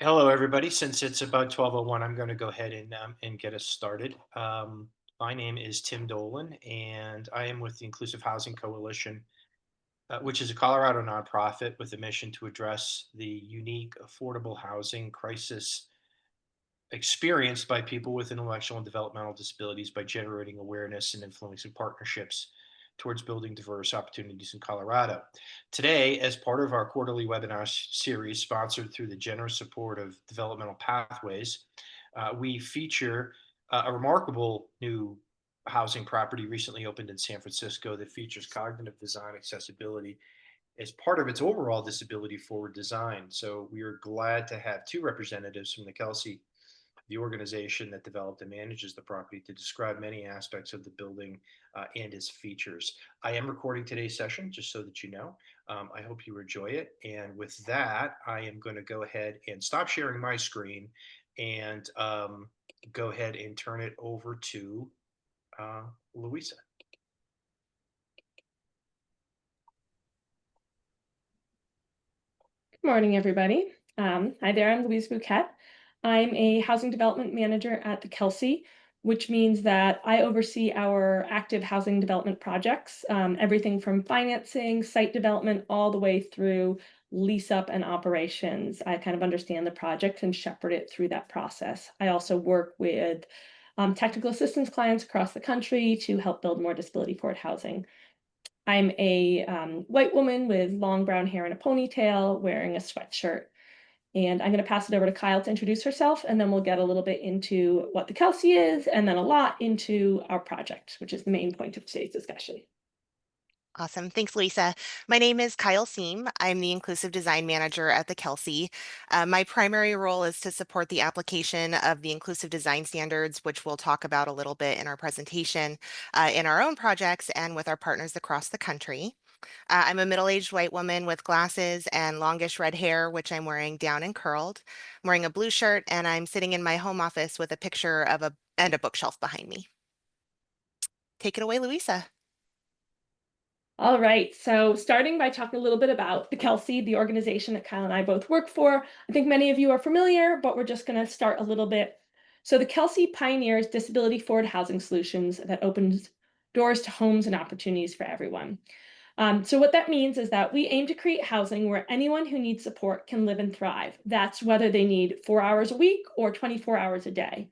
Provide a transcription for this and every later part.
Hello, everybody. Since it's about 12:01, I'm going to go ahead and get us started. My name is Tim Dolan, and I am with the Inclusive Housing Coalition, which is a Colorado nonprofit with a mission to address the unique affordable housing crisis experienced by people with intellectual and developmental disabilities by generating awareness and influencing partnerships towards building diverse opportunities in Colorado. Today, as part of our quarterly webinar series sponsored through the generous support of Developmental Pathways, we feature a remarkable new housing property recently opened in San Francisco that features cognitive design accessibility as part of its overall disability forward design. So we are glad to have two representatives from the organization that developed and manages the property, to describe many aspects of the building and its features. I am recording today's session, just so that you know. I hope you enjoy it. And with that, I am going to go ahead and stop sharing my screen and go ahead and turn it over to Louisa. Good morning, everybody. Hi there, I'm Louise Bouquet. I'm a housing development manager at the Kelsey, which means that I oversee our active housing development projects, everything from financing, site development, all the way through lease up and operations. I kind of understand the project and shepherd it through that process. I also work with technical assistance clients across the country to help build more disability forward housing. I'm a white woman with long brown hair and a ponytail, wearing a sweatshirt. And I'm going to pass it over to Kyle to introduce herself, and then we'll get a little bit into what the Kelsey is, and then a lot into our project, which is the main point of today's discussion. Awesome. Thanks, Lisa. My name is Kyle Seam. I'm the Inclusive Design Manager at the Kelsey. My primary role is to support the application of the Inclusive Design Standards, which we'll talk about a little bit in our presentation, in our own projects and with our partners across the country. I'm a middle-aged white woman with glasses and longish red hair, which I'm wearing down and curled. I'm wearing a blue shirt, and I'm sitting in my home office with a picture of a bookshelf behind me. Take it away, Louisa. All right, so starting by talking a little bit about the Kelsey, the organization that Kyle and I both work for. I think many of you are familiar, but we're just going to start a little bit. So the Kelsey pioneers disability forward housing solutions that opens doors to homes and opportunities for everyone. So what that means is that we aim to create housing where anyone who needs support can live and thrive. That's whether they need 4 hours a week or 24 hours a day.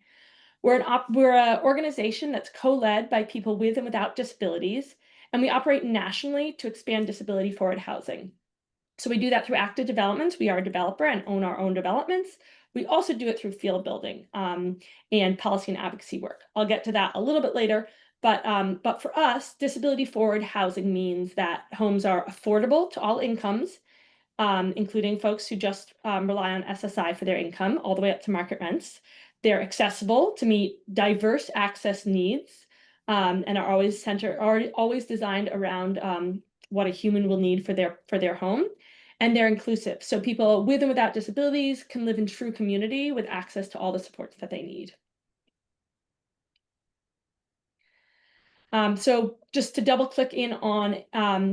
We're an organization that's co-led by people with and without disabilities, and we operate nationally to expand disability forward housing. So we do that through active developments. We are a developer and own our own developments. We also do it through field building and policy and advocacy work. I'll get to that a little bit later. But for us, disability forward housing means that homes are affordable to all incomes, including folks who just rely on SSI for their income, all the way up to market rents. They're accessible to meet diverse access needs, and are always designed around what a human will need for their home. And they're inclusive, so people with and without disabilities can live in true community with access to all the supports that they need. So just to double click in on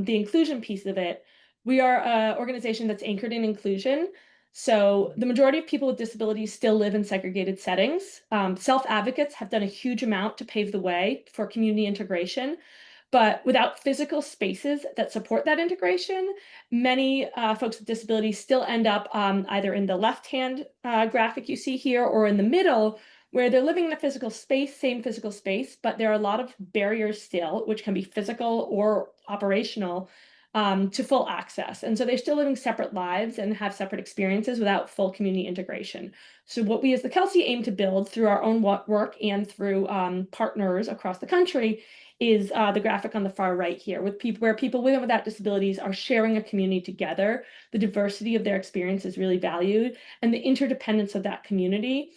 the inclusion piece of it, we are an organization that's anchored in inclusion. So the majority of people with disabilities still live in segregated settings. Self-advocates have done a huge amount to pave the way for community integration. But without physical spaces that support that integration, many folks with disabilities still end up either in the left-hand graphic you see here or in the middle, where they're living in a physical space, same physical space, but there are a lot of barriers still, which can be physical or operational, to full access. And so they're still living separate lives and have separate experiences without full community integration. So what we as the Kelsey aim to build through our own work and through partners across the country is the graphic on the far right here, where people with and without disabilities are sharing a community together. The diversity of their experience is really valued, and the interdependence of that community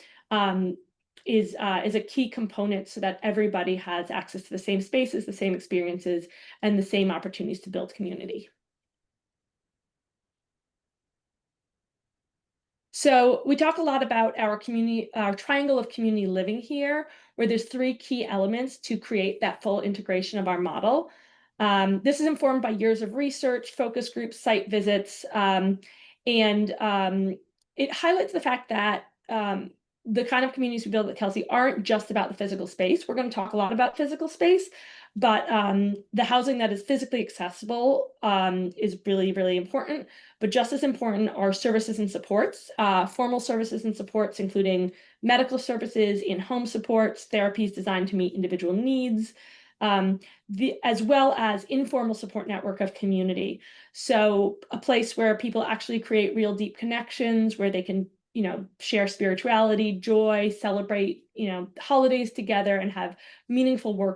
is a key component so that everybody has access to the same spaces, the same experiences, and the same opportunities to build community. So we talk a lot about our triangle of community living here, where there's 3 key elements to create that full integration of our model. This is informed by years of research, focus groups, site visits, and it highlights the fact that the kind of communities we build at Kelsey aren't just about the physical space. We're going to talk a lot about physical space, but the housing that is physically accessible is really, really important. But just as important are services and supports, formal services and supports, including medical services, in-home supports, therapies designed to meet individual needs, as well as informal support network of community. So a place where people actually create real deep connections, where they can, share spirituality, joy, celebrate, holidays together, and have meaningful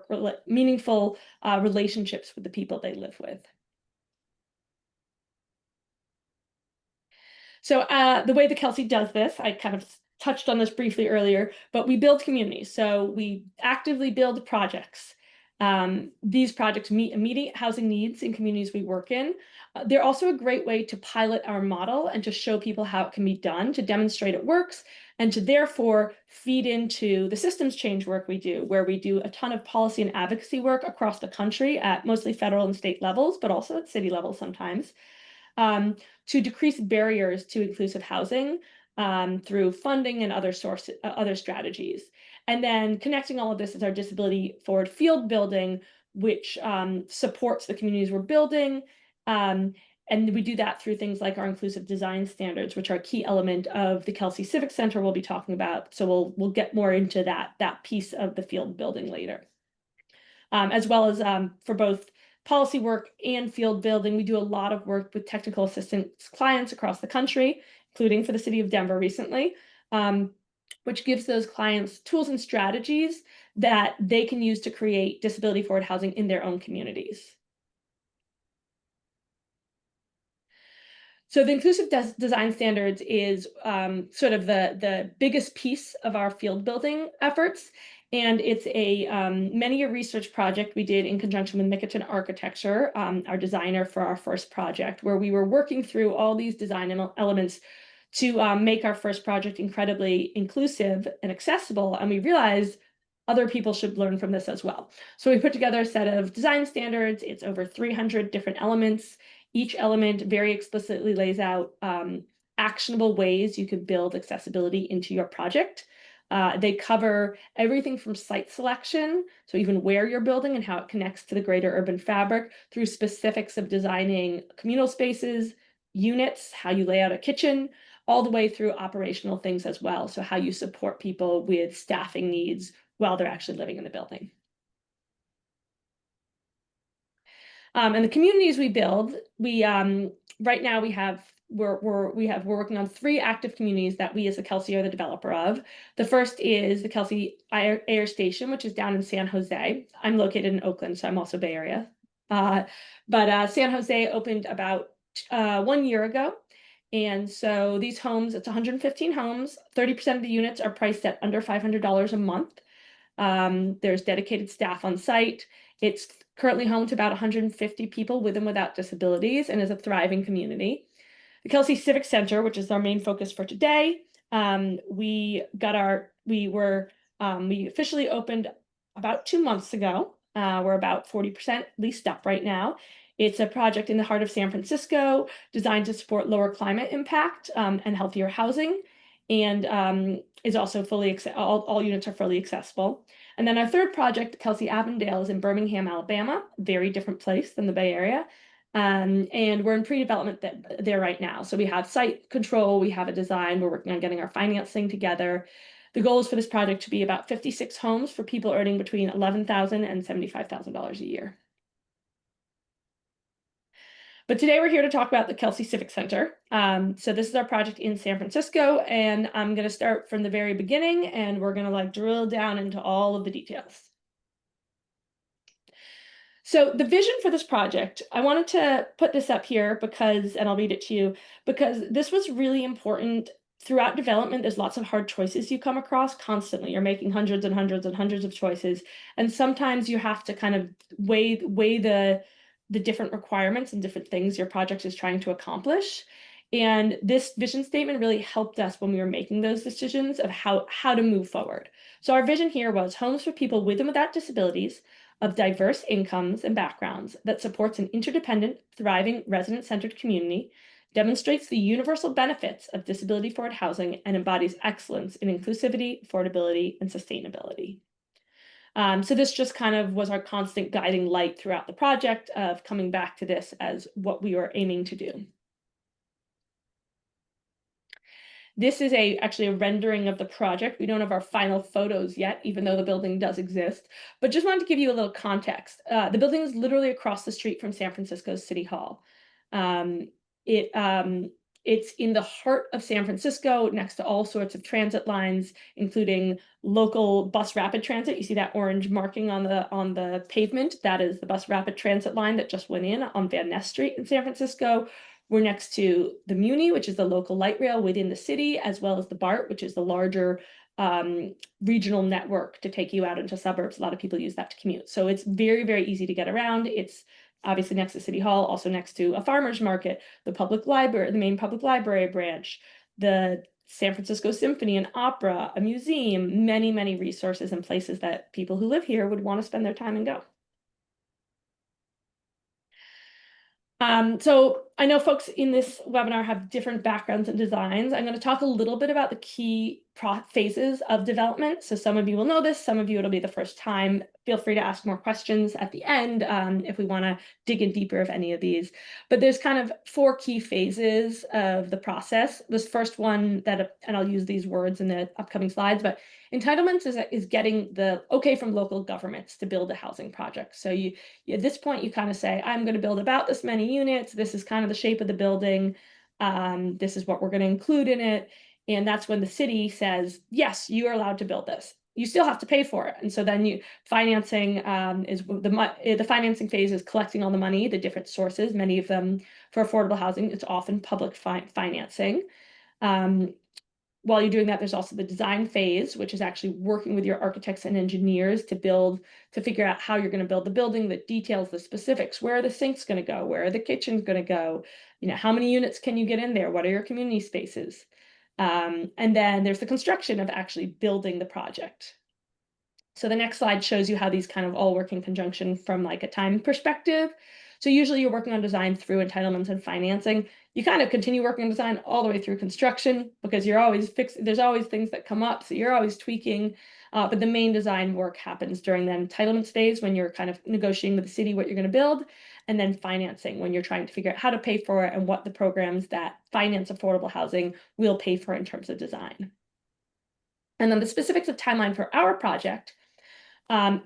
relationships with the people they live with. So the way the Kelsey does this, I kind of touched on this briefly earlier, but we build communities. So we actively build projects. These projects meet immediate housing needs in communities we work in. They're also a great way to pilot our model and to show people how it can be done, to demonstrate it works, and to therefore feed into the systems change work we do, where we do a ton of policy and advocacy work across the country at mostly federal and state levels, but also at city levels sometimes, to decrease barriers to inclusive housing through funding and other strategies. And then connecting all of this is our disability forward field building, which supports the communities we're building. And we do that through things like our inclusive design standards, which are a key element of the Kelsey Civic Center we'll be talking about. So we'll get more into that piece of the field building later. As well as for both policy work and field building, we do a lot of work with technical assistance clients across the country, including for the city of Denver recently, which gives those clients tools and strategies that they can use to create disability forward housing in their own communities. So the inclusive design standards is sort of the biggest piece of our field building efforts. And it's a many-year research project we did in conjunction with Mickelton Architecture, our designer for our first project, where we were working through all these design elements to make our first project incredibly inclusive and accessible. And we realized other people should learn from this as well. So we put together a set of design standards. It's over 300 different elements. Each element very explicitly lays out actionable ways you can build accessibility into your project. They cover everything from site selection, so even where you're building and how it connects to the greater urban fabric, through specifics of designing communal spaces, units, how you lay out a kitchen, all the way through operational things as well. So how you support people with staffing needs while they're actually living in the building. And the communities we build, right now we're working on 3 active communities that we as the Kelsey are the developer of. The first is the Kelsey Air Station, which is down in San Jose. I'm located in Oakland, so I'm also Bay Area. But San Jose opened about 1 year ago. And so these homes, it's 115 homes, 30% of the units are priced at under $500 a month. There's dedicated staff on site. It's currently home to about 150 people with and without disabilities and is a thriving community. The Kelsey Civic Center, which is our main focus for today, we officially opened about 2 months ago. We're about 40% leased up right now. It's a project in the heart of San Francisco designed to support lower climate impact and healthier housing, and is also all units are fully accessible. And then our third project, Kelsey Avondale, is in Birmingham, Alabama, very different place than the Bay Area. And we're in pre-development there right now. So we have site control, we have a design, we're working on getting our financing together. The goal is for this project to be about 56 homes for people earning between $11,000 and $75,000 a year. But today we're here to talk about the Kelsey Civic Center. So this is our project in San Francisco, and I'm going to start from the very beginning, and we're going to drill down into all of the details. So the vision for this project, I wanted to put this up here because, and I'll read it to you, because this was really important. Throughout development, there's lots of hard choices you come across constantly. You're making hundreds and hundreds and hundreds of choices, and sometimes you have to kind of weigh the different requirements and different things your project is trying to accomplish. And this vision statement really helped us when we were making those decisions of how to move forward. So our vision here was homes for people with and without disabilities of diverse incomes and backgrounds that supports an interdependent, thriving, resident-centered community demonstrates the universal benefits of disability-forward housing, and embodies excellence in inclusivity, affordability, and sustainability. So this just kind of was our constant guiding light throughout the project of coming back to this as what we were aiming to do. This is actually a rendering of the project. We don't have our final photos yet, even though the building does exist, but just wanted to give you a little context. The building is literally across the street from San Francisco's City Hall. It's in the heart of San Francisco, next to all sorts of transit lines, including local bus rapid transit. You see that orange marking on the pavement? That is the bus rapid transit line that just went in on Van Ness Street in San Francisco. We're next to the Muni, which is the local light rail within the city, as well as the BART, which is the larger regional network to take you out into suburbs. A lot of people use that to commute. So it's very, very easy to get around. It's obviously next to City Hall, also next to a farmer's market, the public library, the main public library branch, the San Francisco Symphony and Opera, a museum, many, many resources and places that people who live here would want to spend their time and go. So I know folks in this webinar have different backgrounds and designs. I'm going to talk a little bit about the key phases of development. So some of you will know this, some of you it'll be the first time. Feel free to ask more questions at the end if we want to dig in deeper of any of these. But there's kind of 4 key phases of the process. This first one and I'll use these words in the upcoming slides, but entitlements is getting the okay from local governments to build a housing project. So at this point, you kind of say, I'm going to build about this many units. This is kind of the shape of the building. This is what we're going to include in it. And that's when the city says, yes, you are allowed to build this. You still have to pay for it. And so then financing is the financing phase is collecting all the money, the different sources, many of them for affordable housing. It's often public financing. While you're doing that, there's also the design phase, which is actually working with your architects and engineers to figure out how you're going to build the building, the details, the specifics. Where are the sinks going to go? Where are the kitchens going to go? How many units can you get in there? What are your community spaces? And then there's the construction of actually building the project. So the next slide shows you how these kind of all work in conjunction from like a time perspective. So usually you're working on design through entitlements and financing. You kind of continue working on design all the way through construction because you're always there's always things that come up. So you're always tweaking, but the main design work happens during the entitlements phase when you're kind of negotiating with the city what you're going to build, and then financing when you're trying to figure out how to pay for it and what the programs that finance affordable housing will pay for in terms of design. And then the specifics of timeline for our project.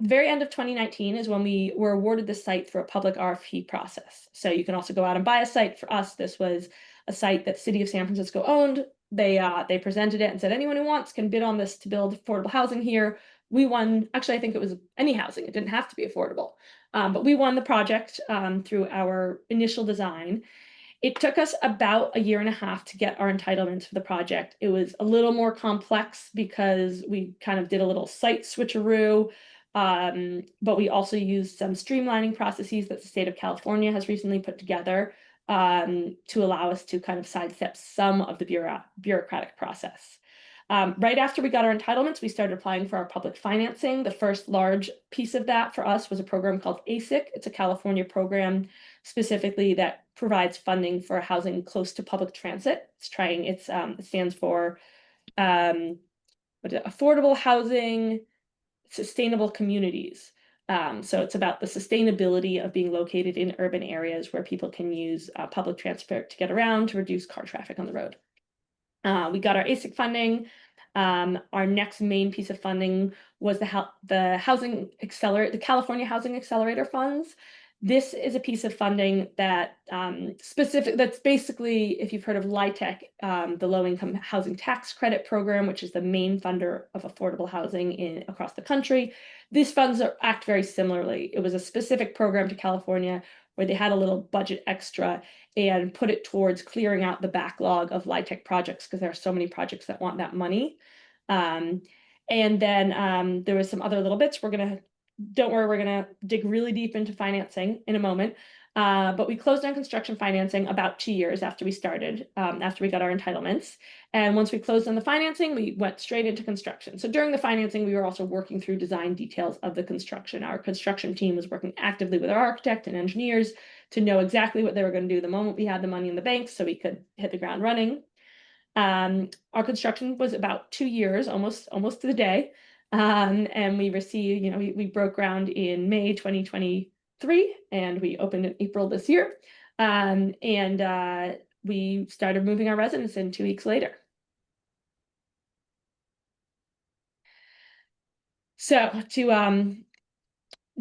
Very end of 2019 is when we were awarded the site through a public RFP process. So you can also go out and buy a site. For us, this was a site that the city of San Francisco owned. They presented it and said, anyone who wants can bid on this to build affordable housing here. We won, actually, I think it was any housing. It didn't have to be affordable. But we won the project through our initial design. It took us about 1.5 years to get our entitlements for the project. It was a little more complex because we kind of did a little site switcheroo, but we also used some streamlining processes that the state of California has recently put together to allow us to kind of sidestep some of the bureaucratic process. Right after we got our entitlements, we started applying for our public financing. The first large piece of that for us was a program called ASIC. It's a California program specifically that provides funding for housing close to public transit. It stands for Affordable Housing, Sustainable Communities. So it's about the sustainability of being located in urban areas where people can use public transport to get around to reduce car traffic on the road. We got our ASIC funding. Our next main piece of funding was the Housing Accelerator, the California Housing Accelerator funds. This is a piece of funding that that's basically, if you've heard of LIHTC, the Low Income Housing Tax Credit Program, which is the main funder of affordable housing across the country. These funds act very similarly. It was a specific program to California where they had a little budget extra and put it towards clearing out the backlog of LIHTC projects because there are so many projects that want that money. And then there was some other little bits. Don't worry, we're gonna dig really deep into financing in a moment. But we closed on construction financing about 2 years after we started, after we got our entitlements. And once we closed on the financing, we went straight into construction. So during the financing, we were also working through design details of the construction. Our construction team was working actively with our architect and engineers to know exactly what they were going to do the moment we had the money in the bank so we could hit the ground running. Our construction was about 2 years, almost to the day. And we received, we broke ground in May 2023, and we opened in April this year. We started moving our residents in 2 weeks later. So to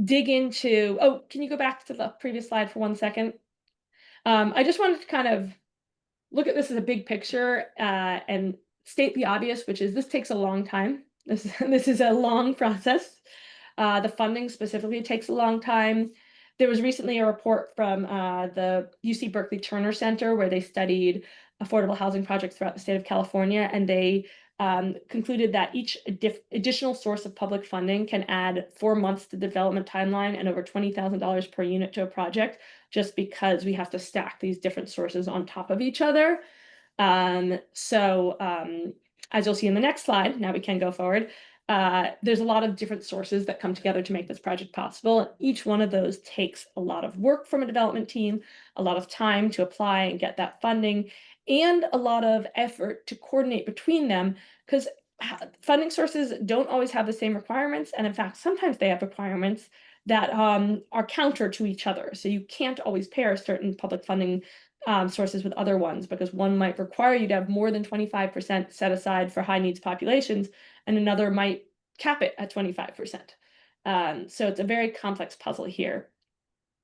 dig into, oh, can you go back to the previous slide for 1 second? I just wanted to kind of look at this as a big picture and state the obvious, which is this takes a long time. This is a long process. The funding specifically takes a long time. There was recently a report from the UC Berkeley Turner Center where they studied affordable housing projects throughout the state of California, and they concluded that each additional source of public funding can add 4 months to the development timeline and over $20,000 per unit to a project, just because we have to stack these different sources on top of each other. As you'll see in the next slide, now we can go forward. There's a lot of different sources that come together to make this project possible. Each one of those takes a lot of work from a development team, a lot of time to apply and get that funding, and a lot of effort to coordinate between them, because funding sources don't always have the same requirements. And in fact, sometimes they have requirements that are counter to each other. So you can't always pair certain public funding sources with other ones, because one might require you to have more than 25% set aside for high needs populations, and another might cap it at 25%. So it's a very complex puzzle here.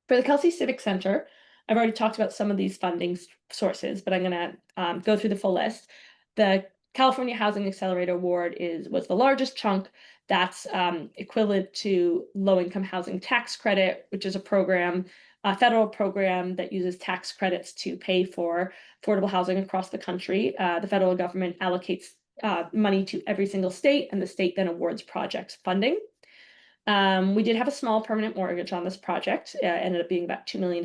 For the Kelsey Civic Center, I've already talked about some of these funding sources, but I'm going to go through the full list. The California Housing Accelerator Award was the largest chunk. That's equivalent to low-income housing tax credit, which is a federal program that uses tax credits to pay for affordable housing across the country. The federal government allocates money to every single state, and the state then awards projects funding. We did have a small permanent mortgage on this project. Ended up being about $2 million.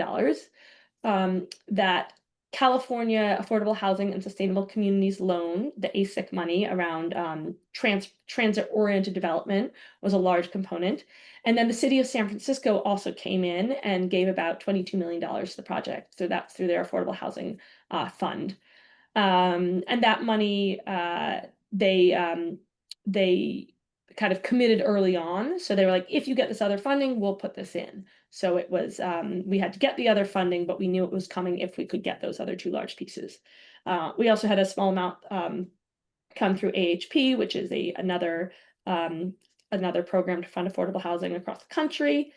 That California Affordable Housing and Sustainable Communities Loan, the ASIC money around transit-oriented development, was a large component. And then the city of San Francisco also came in and gave about $22 million to the project. So that's through their affordable housing fund. And that money, they kind of committed early on. So they were like, if you get this other funding, we'll put this in. So it was, we had to get the other funding, but we knew it was coming if we could get those other 2 large pieces. We also had a small amount come through AHP, which is another program to fund affordable housing across the country.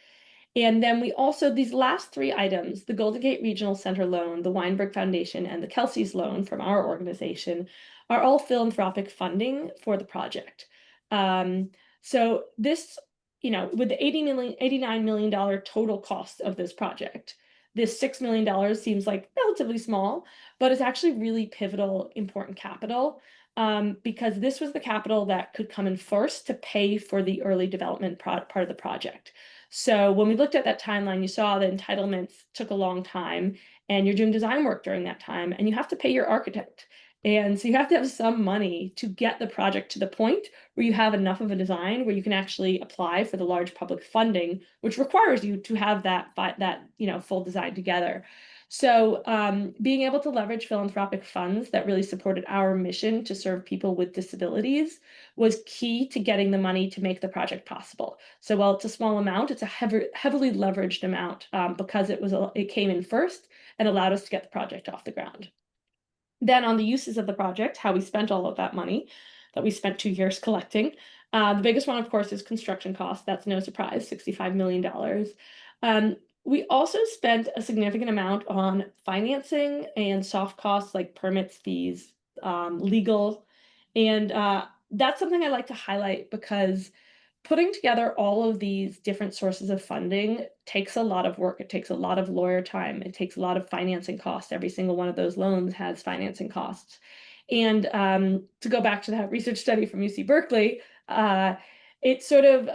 And then we also, these last 3 items, the Golden Gate Regional Center loan, the Weinberg Foundation, and the Kelsey's loan from our organization, are all philanthropic funding for the project. So this, with the $89 million total cost of this project, this $6 million seems like relatively small, but it's actually really pivotal, important capital, because this was the capital that could come in first to pay for the early development part of the project. So when we looked at that timeline, you saw the entitlements took a long time, and you're doing design work during that time, and you have to pay your architect. And so you have to have some money to get the project to the point where you have enough of a design where you can actually apply for the large public funding, which requires you to have that full design together. So being able to leverage philanthropic funds that really supported our mission to serve people with disabilities was key to getting the money to make the project possible. So while it's a small amount, it's a heavily leveraged amount because it came in first and allowed us to get the project off the ground. Then on the uses of the project, how we spent all of that money that we spent 2 years collecting. The biggest one, of course, is construction costs. That's no surprise, $65 million. We also spent a significant amount on financing and soft costs like permits, fees, legal. And that's something I like to highlight, because putting together all of these different sources of funding takes a lot of work. It takes a lot of lawyer time. It takes a lot of financing costs. Every single one of those loans has financing costs. And to go back to that research study from UC Berkeley, it sort of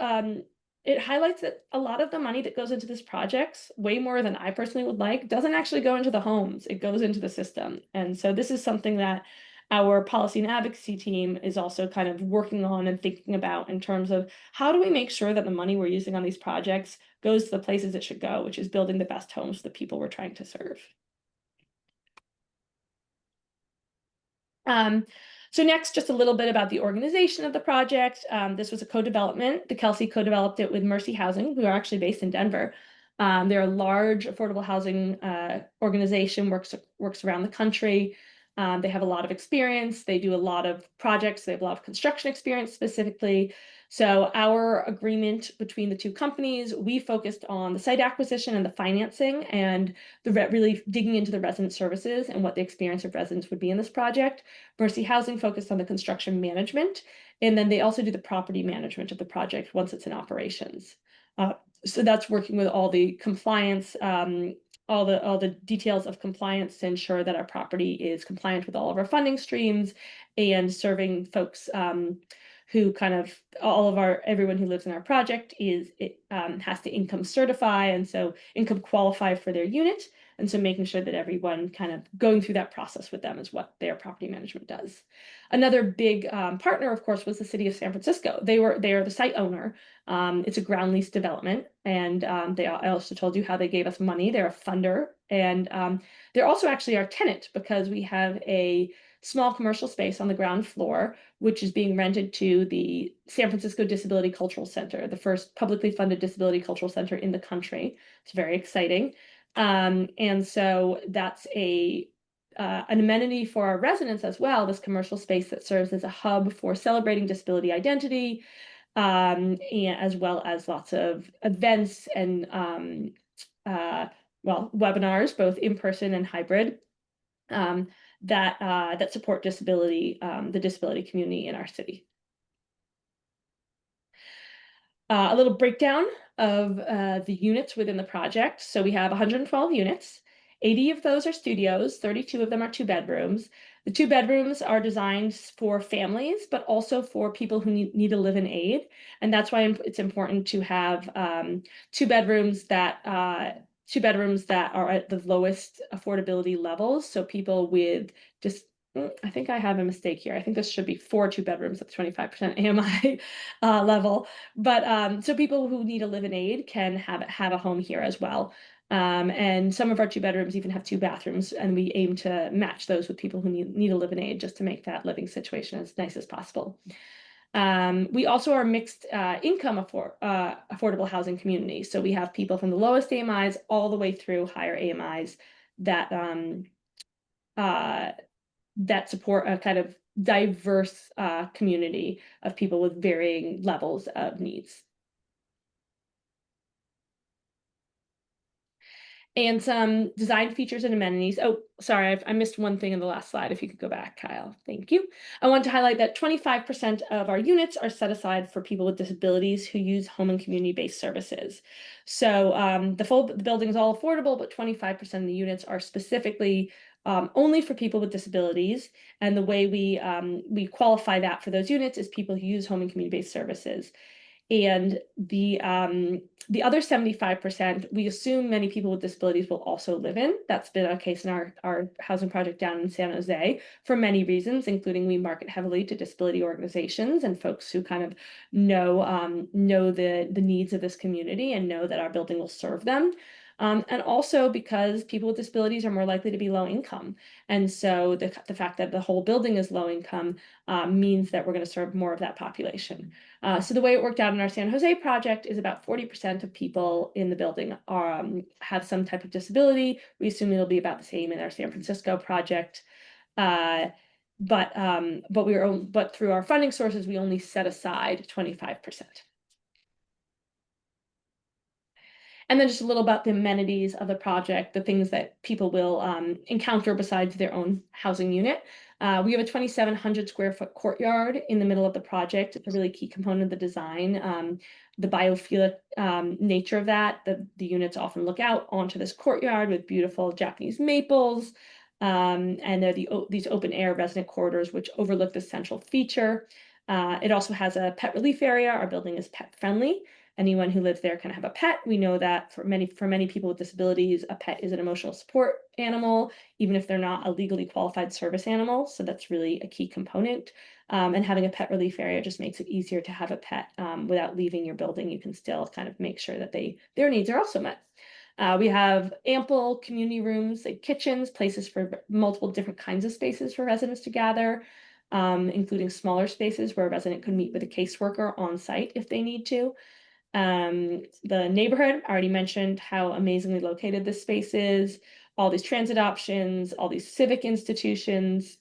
it highlights that a lot of the money that goes into this project, way more than I personally would like, doesn't actually go into the homes. It goes into the system. And so this is something that our policy and advocacy team is also kind of working on and thinking about in terms of how do we make sure that the money we're using on these projects goes to the places it should go, which is building the best homes for the people we're trying to serve. So next, just a little bit about the organization of the project. This was a co-development. The Kelsey co-developed it with Mercy Housing, who are actually based in Denver. They're a large affordable housing organization, works around the country. They have a lot of experience. They do a lot of projects. They have a lot of construction experience specifically. So our agreement between the two companies, we focused on the site acquisition and the financing and really digging into the resident services and what the experience of residents would be in this project. Mercy Housing focused on the construction management, and then they also do the property management of the project once it's in operations. So that's working with all the compliance, all the details of compliance to ensure that our property is compliant with all of our funding streams and serving folks who kind of everyone who lives in our project has to income certify and so income qualify for their unit. And so making sure that everyone kind of going through that process with them is what their property management does. Another big partner, of course, was the city of San Francisco. They are the site owner. It's a ground lease development. And I also told you how they gave us money. They're a funder. And they're also actually our tenant because we have a small commercial space on the ground floor, which is being rented to the San Francisco Disability Cultural Center, the first publicly funded disability cultural center in the country. It's very exciting. And so that's an amenity for our residents as well, this commercial space that serves as a hub for celebrating disability identity, and as well as lots of events and webinars, both in person and hybrid, that support the disability community in our city. A little breakdown of the units within the project. So we have 112 units. 80 of those are studios, 32 of them are 2 bedrooms. The 2 bedrooms are designed for families, but also for people who need a live-in aid. And that's why it's important to have 2 bedrooms that are at the lowest affordability levels. So people with just I think I have a mistake here. I think this should be 4 2 bedrooms at the 25% AMI level. But so people who need a live-in aid can have a home here as well. And some of our 2 bedrooms even have 2 bathrooms, and we aim to match those with people who need a live-in aid just to make that living situation as nice as possible. We also are mixed income affordable housing community. So we have people from the lowest AMIs all the way through higher AMIs that that support a kind of diverse community of people with varying levels of needs. And some design features and amenities. Oh, sorry, I missed one thing in the last slide. If you could go back, Kyle. Thank you. I want to highlight that 25% of our units are set aside for people with disabilities who use home and community-based services. So the building is all affordable, but 25% of the units are specifically only for people with disabilities. And the way we qualify that for those units is people who use home and community-based services. And the other 75%, we assume many people with disabilities will also live in. That's been our case in our housing project down in San Jose for many reasons, including we market heavily to disability organizations and folks who kind of know the needs of this community and know that our building will serve them. And also because people with disabilities are more likely to be low income. And so the fact that the whole building is low income means that we're going to serve more of that population. So the way it worked out in our San Jose project is about 40% of people in the building have some type of disability. We assume it'll be about the same in our San Francisco project. But through our funding sources, we only set aside 25%. And then just a little about the amenities of the project, the things that people will encounter besides their own housing unit. We have a 2,700 square foot courtyard in the middle of the project. It's a really key component of the design. The biophilic nature of that, the units often look out onto this courtyard with beautiful Japanese maples. And there are these open air resident corridors which overlook the central feature. It also has a pet relief area. Our building is pet friendly. Anyone who lives there can have a pet. We know that for many people with disabilities, a pet is an emotional support animal, even if they're not a legally qualified service animal. So that's really a key component. And having a pet relief area just makes it easier to have a pet without leaving your building. You can still kind of make sure that their needs are also met. We have ample community rooms, like kitchens, places for multiple different kinds of spaces for residents to gather, including smaller spaces where a resident could meet with a caseworker on site if they need to. The neighborhood, I already mentioned how amazingly located this space is, all these transit options, all these civic institutions,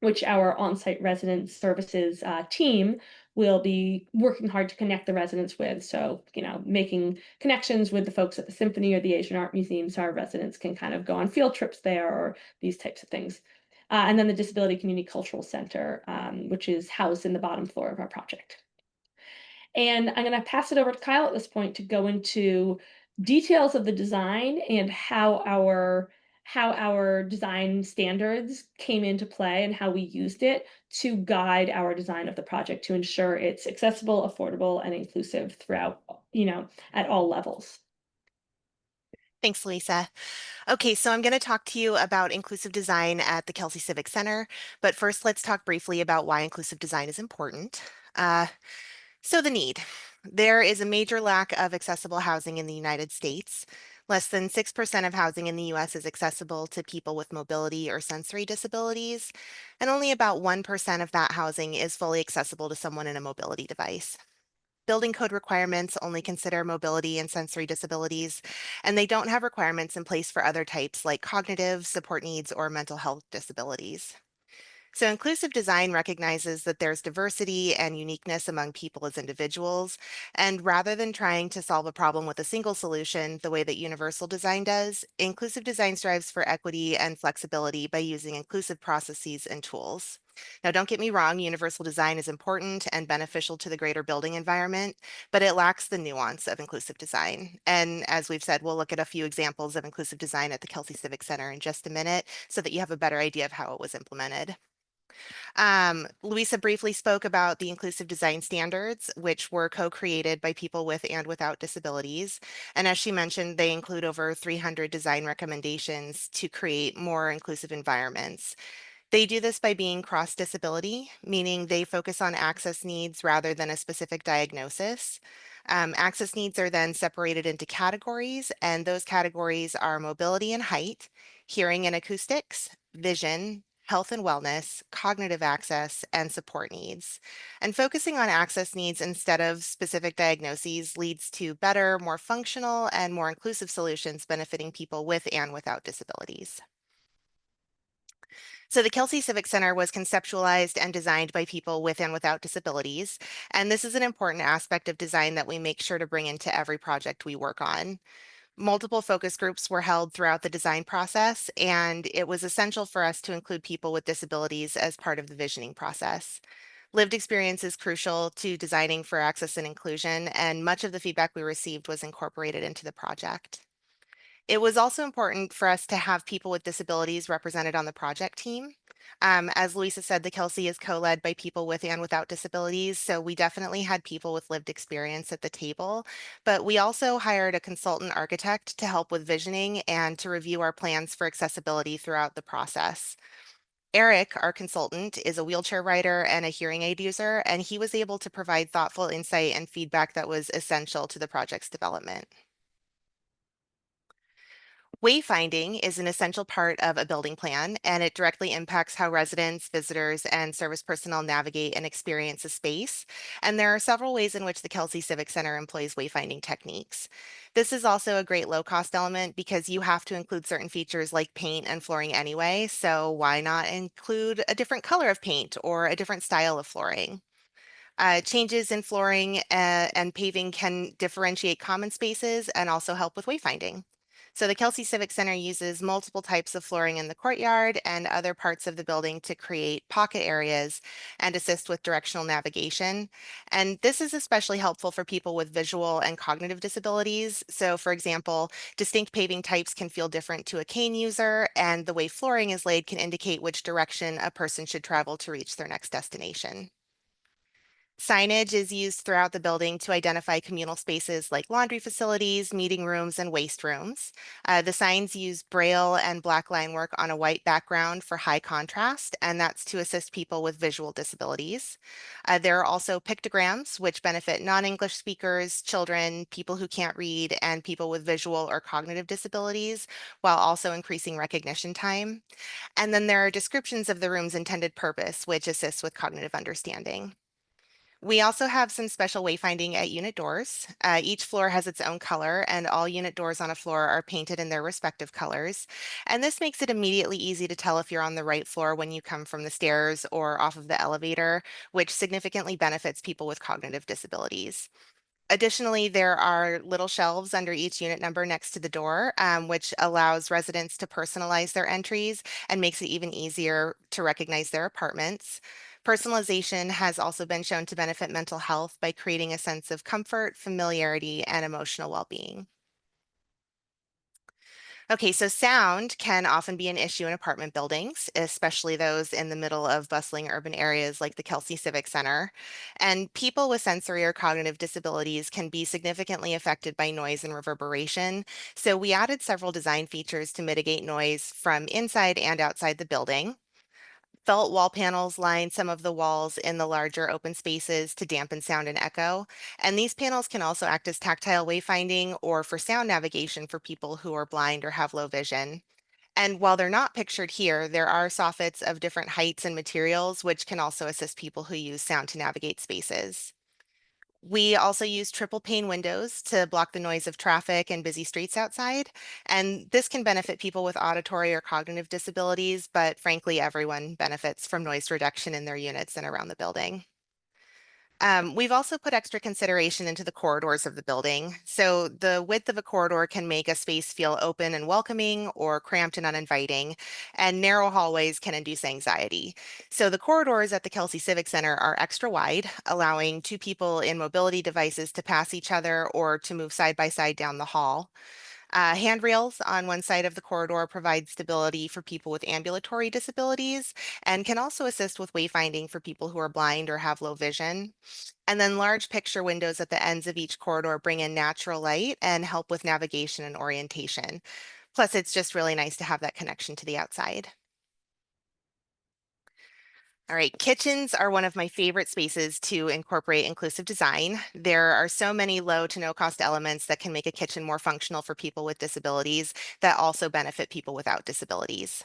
which our on-site resident services team will be working hard to connect the residents with. So, making connections with the folks at the Symphony or the Asian Art Museum so our residents can kind of go on field trips there or these types of things. And then the Disability Community Cultural Center, which is housed in the bottom floor of our project. And I'm going to pass it over to Kyle at this point to go into details of the design and how our design standards came into play and how we used it to guide our design of the project to ensure it's accessible, affordable, and inclusive throughout, at all levels. Thanks, Lisa. Okay, so I'm going to talk to you about inclusive design at the Kelsey Civic Center, but first let's talk briefly about why inclusive design is important. So the need. There is a major lack of accessible housing in the United States. Less than 6% of housing in the US is accessible to people with mobility or sensory disabilities, and only about 1% of that housing is fully accessible to someone in a mobility device. Building code requirements only consider mobility and sensory disabilities, and they don't have requirements in place for other types like cognitive, support needs, or mental health disabilities. So inclusive design recognizes that there's diversity and uniqueness among people as individuals. And rather than trying to solve a problem with a single solution, the way that universal design does, inclusive design strives for equity and flexibility by using inclusive processes and tools. Now, don't get me wrong, universal design is important and beneficial to the greater building environment, but it lacks the nuance of inclusive design. And as we've said, we'll look at a few examples of inclusive design at the Kelsey Civic Center in just a minute so that you have a better idea of how it was implemented. Louisa briefly spoke about the inclusive design standards, which were co-created by people with and without disabilities. And as she mentioned, they include over 300 design recommendations to create more inclusive environments. They do this by being cross-disability, meaning they focus on access needs rather than a specific diagnosis. Access needs are then separated into categories, and those categories are mobility and height, hearing and acoustics, vision, health and wellness, cognitive access, and support needs. And focusing on access needs instead of specific diagnoses leads to better, more functional, and more inclusive solutions benefiting people with and without disabilities. So the Kelsey Civic Center was conceptualized and designed by people with and without disabilities. And this is an important aspect of design that we make sure to bring into every project we work on. Multiple focus groups were held throughout the design process, and it was essential for us to include people with disabilities as part of the visioning process. Lived experience is crucial to designing for access and inclusion, and much of the feedback we received was incorporated into the project. It was also important for us to have people with disabilities represented on the project team. As Louisa said, the Kelsey is co-led by people with and without disabilities, so we definitely had people with lived experience at the table, but we also hired a consultant architect to help with visioning and to review our plans for accessibility throughout the process. Eric, our consultant, is a wheelchair rider and a hearing aid user, and he was able to provide thoughtful insight and feedback that was essential to the project's development. Wayfinding is an essential part of a building plan, and it directly impacts how residents, visitors, and service personnel navigate and experience a space. And there are several ways in which the Kelsey Civic Center employs wayfinding techniques. This is also a great low-cost element because you have to include certain features like paint and flooring anyway, so why not include a different color of paint or a different style of flooring? Changes in flooring and paving can differentiate common spaces and also help with wayfinding. So the Kelsey Civic Center uses multiple types of flooring in the courtyard and other parts of the building to create pocket areas and assist with directional navigation. And this is especially helpful for people with visual and cognitive disabilities. So for example, distinct paving types can feel different to a cane user, and the way flooring is laid can indicate which direction a person should travel to reach their next destination. Signage is used throughout the building to identify communal spaces like laundry facilities, meeting rooms, and waste rooms. The signs use braille and black line work on a white background for high contrast, and that's to assist people with visual disabilities. There are also pictograms, which benefit non-English speakers, children, people who can't read, and people with visual or cognitive disabilities, while also increasing recognition time. And then there are descriptions of the room's intended purpose, which assists with cognitive understanding. We also have some special wayfinding at unit doors. Each floor has its own color, and all unit doors on a floor are painted in their respective colors. And this makes it immediately easy to tell if you're on the right floor when you come from the stairs or off of the elevator, which significantly benefits people with cognitive disabilities. Additionally, there are little shelves under each unit number next to the door, which allows residents to personalize their entries and makes it even easier to recognize their apartments. Personalization has also been shown to benefit mental health by creating a sense of comfort, familiarity, and emotional well-being. Okay, so sound can often be an issue in apartment buildings, especially those in the middle of bustling urban areas like the Kelsey Civic Center. And people with sensory or cognitive disabilities can be significantly affected by noise and reverberation. So we added several design features to mitigate noise from inside and outside the building. Felt wall panels line some of the walls in the larger open spaces to dampen sound and echo. And these panels can also act as tactile wayfinding or for sound navigation for people who are blind or have low vision. And while they're not pictured here, there are soffits of different heights and materials, which can also assist people who use sound to navigate spaces. We also use triple pane windows to block the noise of traffic and busy streets outside. And this can benefit people with auditory or cognitive disabilities, but frankly, everyone benefits from noise reduction in their units and around the building. We've also put extra consideration into the corridors of the building. So the width of a corridor can make a space feel open and welcoming or cramped and uninviting, and narrow hallways can induce anxiety. So the corridors at the Kelsey Civic Center are extra wide, allowing two people in mobility devices to pass each other or to move side by side down the hall. Handrails on one side of the corridor provide stability for people with ambulatory disabilities and can also assist with wayfinding for people who are blind or have low vision. And then large picture windows at the ends of each corridor bring in natural light and help with navigation and orientation. Plus, it's just really nice to have that connection to the outside. All right, kitchens are one of my favorite spaces to incorporate inclusive design. There are so many low to no cost elements that can make a kitchen more functional for people with disabilities that also benefit people without disabilities.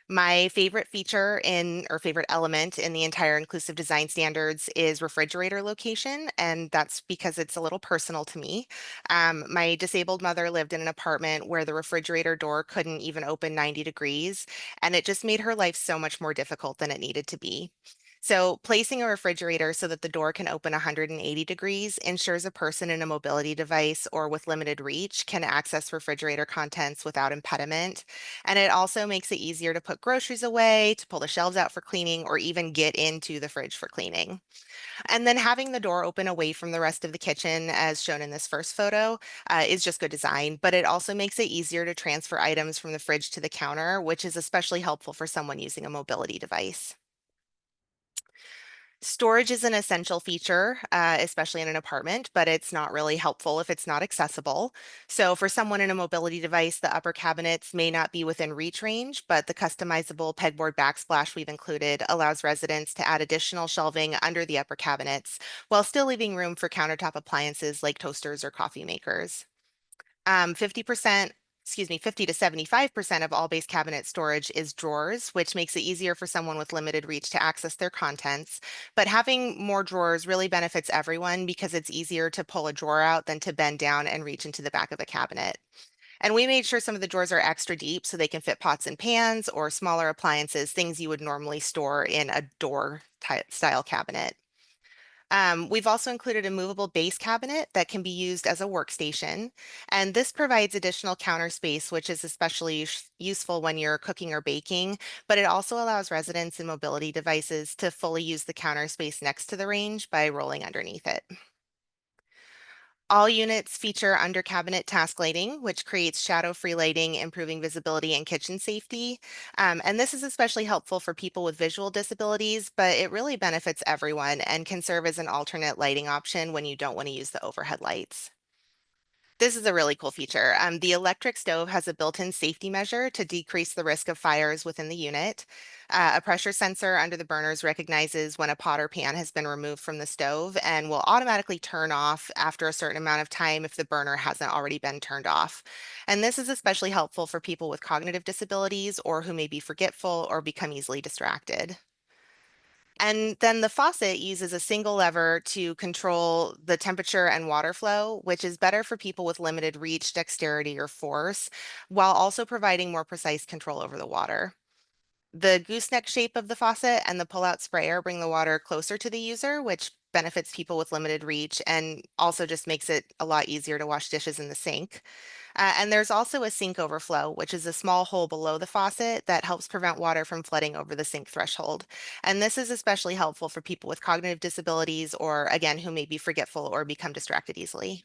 My favorite feature or favorite element in the entire inclusive design standards is refrigerator location, and that's because it's a little personal to me. My disabled mother lived in an apartment where the refrigerator door couldn't even open 90 degrees, and it just made her life so much more difficult than it needed to be. So, placing a refrigerator so that the door can open 180 degrees ensures a person in a mobility device or with limited reach can access refrigerator contents without impediment. And it also makes it easier to put groceries away, to pull the shelves out for cleaning, or even get into the fridge for cleaning. And then having the door open away from the rest of the kitchen, as shown in this first photo, is just good design, but it also makes it easier to transfer items from the fridge to the counter, which is especially helpful for someone using a mobility device. Storage is an essential feature, especially in an apartment, but it's not really helpful if it's not accessible. So for someone in a mobility device, the upper cabinets may not be within reach range, but the customizable pegboard backsplash we've included allows residents to add additional shelving under the upper cabinets while still leaving room for countertop appliances like toasters or coffee makers. 50%, excuse me, 50 to 75% of all base cabinet storage is drawers, which makes it easier for someone with limited reach to access their contents. But having more drawers really benefits everyone because it's easier to pull a drawer out than to bend down and reach into the back of a cabinet. And we made sure some of the drawers are extra deep so they can fit pots and pans or smaller appliances, things you would normally store in a door style cabinet. We've also included a movable base cabinet that can be used as a workstation, and this provides additional counter space, which is especially useful when you're cooking or baking, but it also allows residents and mobility devices to fully use the counter space next to the range by rolling underneath it. All units feature under cabinet task lighting, which creates shadow-free lighting, improving visibility and kitchen safety. And this is especially helpful for people with visual disabilities, but it really benefits everyone and can serve as an alternate lighting option when you don't want to use the overhead lights. This is a really cool feature. The electric stove has a built-in safety measure to decrease the risk of fires within the unit. A pressure sensor under the burners recognizes when a pot or pan has been removed from the stove and will automatically turn off after a certain amount of time if the burner hasn't already been turned off. And this is especially helpful for people with cognitive disabilities or who may be forgetful or become easily distracted. And then the faucet uses a single lever to control the temperature and water flow, which is better for people with limited reach, dexterity, or force, while also providing more precise control over the water. The gooseneck shape of the faucet and the pull-out sprayer bring the water closer to the user, which benefits people with limited reach and also just makes it a lot easier to wash dishes in the sink. And there's also a sink overflow, which is a small hole below the faucet that helps prevent water from flooding over the sink threshold. And this is especially helpful for people with cognitive disabilities or, again, who may be forgetful or become distracted easily.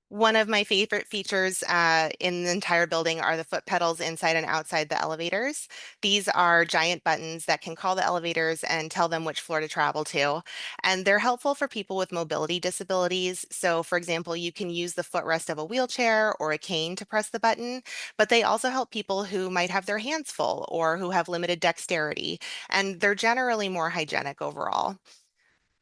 One of my favorite features in the entire building are the foot pedals inside and outside the elevators. These are giant buttons that can call the elevators and tell them which floor to travel to. And they're helpful for people with mobility disabilities. So, for example, you can use the footrest of a wheelchair or a cane to press the button, but they also help people who might have their hands full or who have limited dexterity. And they're generally more hygienic overall.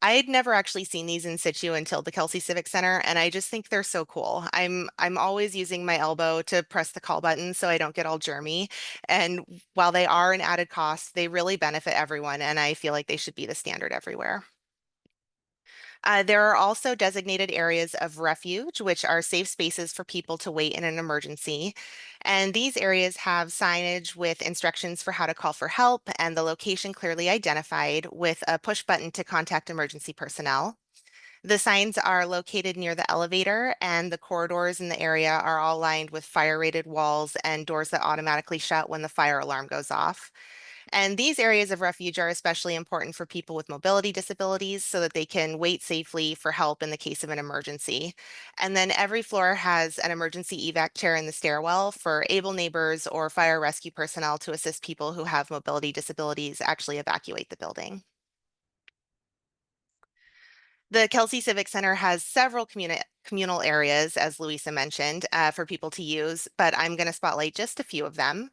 I'd never actually seen these in situ until the Kelsey Civic Center, and I just think they're so cool. I'm always using my elbow to press the call button so I don't get all germy. And while they are an added cost, they really benefit everyone, and I feel like they should be the standard everywhere. There are also designated areas of refuge, which are safe spaces for people to wait in an emergency. And these areas have signage with instructions for how to call for help and the location clearly identified with a push button to contact emergency personnel. The signs are located near the elevator, and the corridors in the area are all lined with fire rated walls and doors that automatically shut when the fire alarm goes off. And these areas of refuge are especially important for people with mobility disabilities so that they can wait safely for help in the case of an emergency. And then every floor has an emergency evac chair in the stairwell for able neighbors or fire rescue personnel to assist people who have mobility disabilities actually evacuate the building. The Kelsey Civic Center has several communal areas, as Louisa mentioned, for people to use, but I'm going to spotlight just a few of them.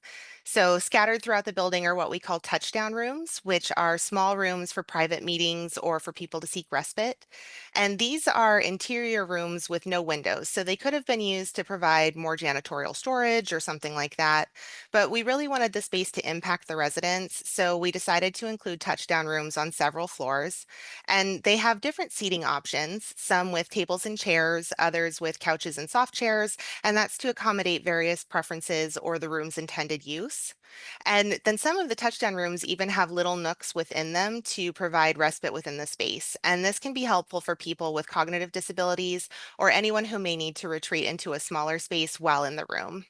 So, scattered throughout the building are what we call touchdown rooms, which are small rooms for private meetings or for people to seek respite. And these are interior rooms with no windows, so they could have been used to provide more janitorial storage or something like that. But we really wanted the space to impact the residents, so we decided to include touchdown rooms on several floors. And they have different seating options, some with tables and chairs, others with couches and soft chairs, and that's to accommodate various preferences or the room's intended use. And then some of the touchdown rooms even have little nooks within them to provide respite within the space. And this can be helpful for people with cognitive disabilities or anyone who may need to retreat into a smaller space while in the room.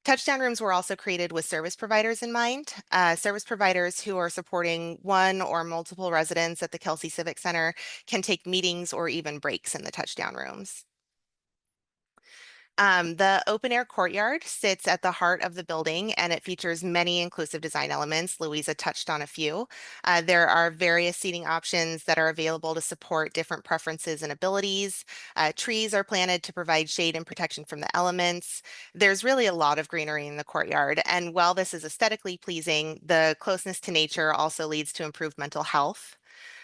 Touchdown rooms were also created with service providers in mind. Service providers who are supporting one or multiple residents at the Kelsey Civic Center can take meetings or even breaks in the touchdown rooms. The open air courtyard sits at the heart of the building and it features many inclusive design elements. Louisa touched on a few. There are various seating options that are available to support different preferences and abilities. Trees are planted to provide shade and protection from the elements. There's really a lot of greenery in the courtyard. And while this is aesthetically pleasing, the closeness to nature also leads to improved mental health.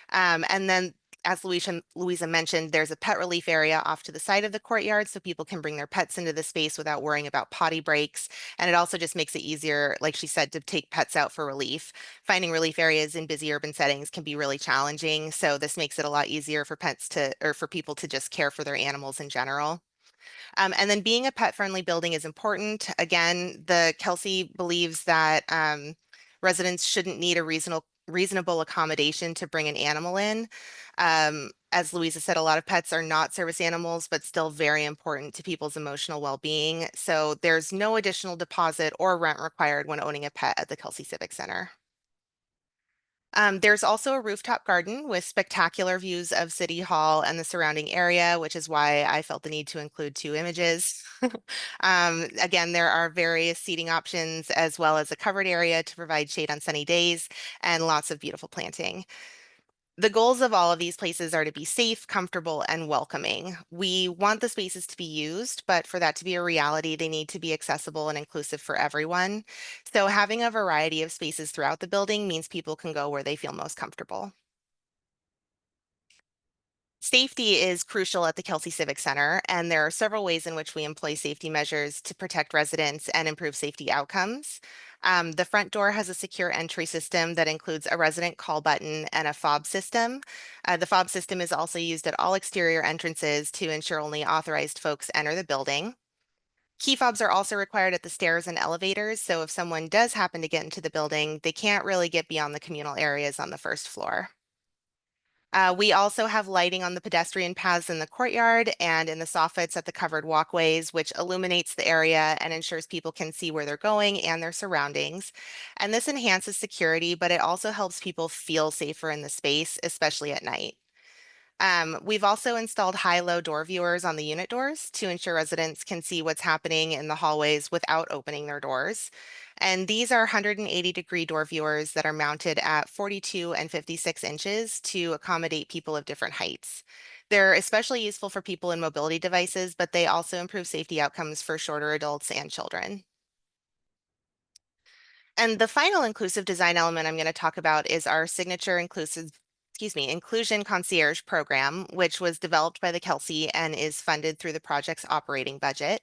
And then, as Louisa mentioned, there's a pet relief area off to the side of the courtyard so people can bring their pets into the space without worrying about potty breaks. And it also just makes it easier, like she said, to take pets out for relief. Finding relief areas in busy urban settings can be really challenging. So this makes it a lot easier for pets to, or for people to just care for their animals in general. And then being a pet-friendly building is important. Again, the Kelsey believes that residents shouldn't need a reasonable accommodation to bring an animal in. As Louisa said, a lot of pets are not service animals, but still very important to people's emotional well-being. So there's no additional deposit or rent required when owning a pet at the Kelsey Civic Center. There's also a rooftop garden with spectacular views of City Hall and the surrounding area, which is why I felt the need to include two images. Again, there are various seating options as well as a covered area to provide shade on sunny days and lots of beautiful planting. The goals of all of these places are to be safe, comfortable, and welcoming. We want the spaces to be used, but for that to be a reality, they need to be accessible and inclusive for everyone. So having a variety of spaces throughout the building means people can go where they feel most comfortable. Safety is crucial at the Kelsey Civic Center, and there are several ways in which we employ safety measures to protect residents and improve safety outcomes. The front door has a secure entry system that includes a resident call button and a fob system. The fob system is also used at all exterior entrances to ensure only authorized folks enter the building. Key fobs are also required at the stairs and elevators, so if someone does happen to get into the building, they can't really get beyond the communal areas on the first floor. We also have lighting on the pedestrian paths in the courtyard and in the soffits at the covered walkways, which illuminates the area and ensures people can see where they're going and their surroundings. And this enhances security, but it also helps people feel safer in the space, especially at night. We've also installed high-low door viewers on the unit doors to ensure residents can see what's happening in the hallways without opening their doors. And these are 180-degree door viewers that are mounted at 42 and 56 inches to accommodate people of different heights. They're especially useful for people in mobility devices, but they also improve safety outcomes for shorter adults and children. And the final inclusive design element I'm going to talk about is our signature inclusion concierge program, which was developed by the Kelsey and is funded through the project's operating budget.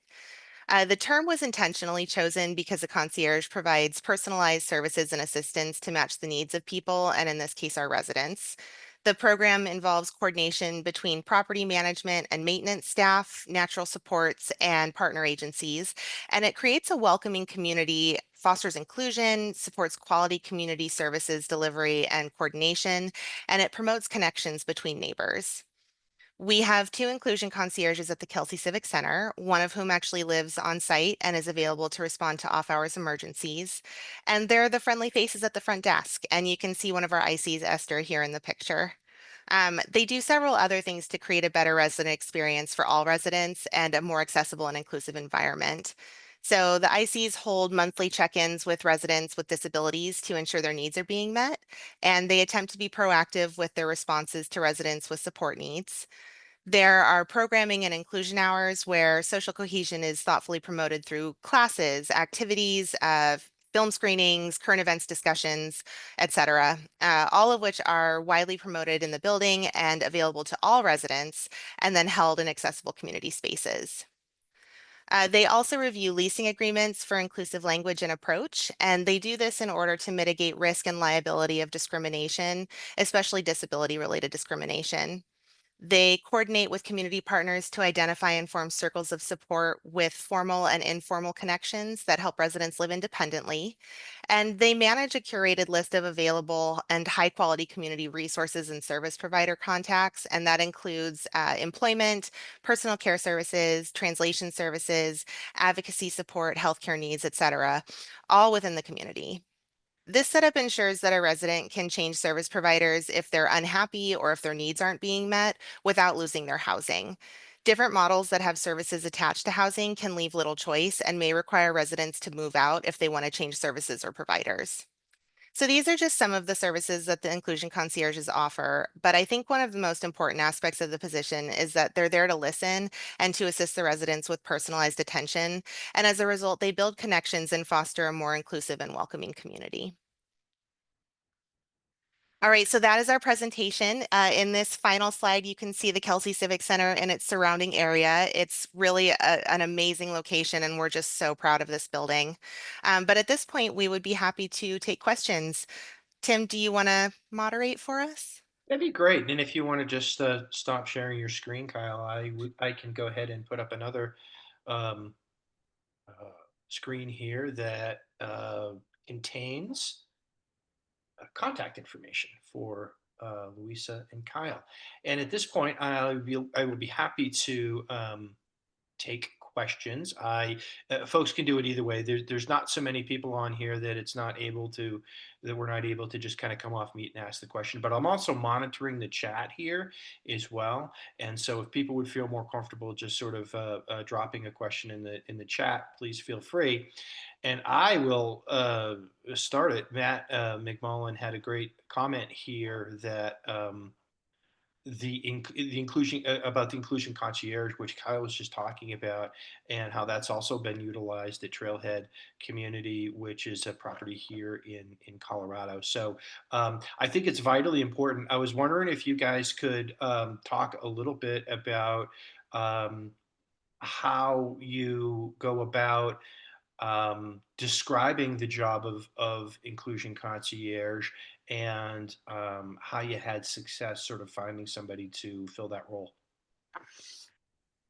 The term was intentionally chosen because a concierge provides personalized services and assistance to match the needs of people, and in this case, our residents. The program involves coordination between property management and maintenance staff, natural supports, and partner agencies, and it creates a welcoming community, fosters inclusion, supports quality community services delivery and coordination, and it promotes connections between neighbors. We have two inclusion concierges at the Kelsey Civic Center, one of whom actually lives on site and is available to respond to off-hours emergencies. And they're the friendly faces at the front desk, and you can see one of our ICs, Esther, here in the picture. They do several other things to create a better resident experience for all residents and a more accessible and inclusive environment. So the ICs hold monthly check-ins with residents with disabilities to ensure their needs are being met, and they attempt to be proactive with their responses to residents with support needs. There are programming and inclusion hours where social cohesion is thoughtfully promoted through classes, activities, film screenings, current events discussions, etc., all of which are widely promoted in the building and available to all residents and then held in accessible community spaces. They also review leasing agreements for inclusive language and approach, and they do this in order to mitigate risk and liability of discrimination, especially disability-related discrimination. They coordinate with community partners to identify and form circles of support with formal and informal connections that help residents live independently. And they manage a curated list of available and high quality community resources and service provider contacts. And that includes employment, personal care services, translation services, advocacy support, healthcare needs, etc., all within the community. This setup ensures that a resident can change service providers if they're unhappy or if their needs aren't being met without losing their housing. Different models that have services attached to housing can leave little choice and may require residents to move out if they want to change services or providers. So these are just some of the services that the inclusion concierges offer, but I think one of the most important aspects of the position is that they're there to listen and to assist the residents with personalized attention, and as a result, they build connections and foster a more inclusive and welcoming community. All right, so that is our presentation. In this final slide, you can see the Kelsey Civic Center and its surrounding area. It's really an amazing location, and we're just so proud of this building. But at this point, we would be happy to take questions. Tim, do you want to moderate for us? That'd be great. And if you want to just stop sharing your screen, Kyle, I can go ahead and put up another um, uh, screen here that contains contact information for Louisa and Kyle. And at this point, I will be happy to take questions. Folks can do it either way. There's not so many people on here that we're not able to just kind of come off mute and ask the question. But I'm also monitoring the chat here as well, and so if people would feel more comfortable just sort of dropping a question in the chat, please feel free. And I will start it. Matt McMullen had a great comment here that. The inclusion about the inclusion concierge, which Kyle was just talking about, and how that's also been utilized at Trailhead Community, which is a property here in Colorado. So I think it's vitally important. I was wondering if you guys could talk a little bit about how you go about describing the job of inclusion concierge and how you had success sort of finding somebody to fill that role.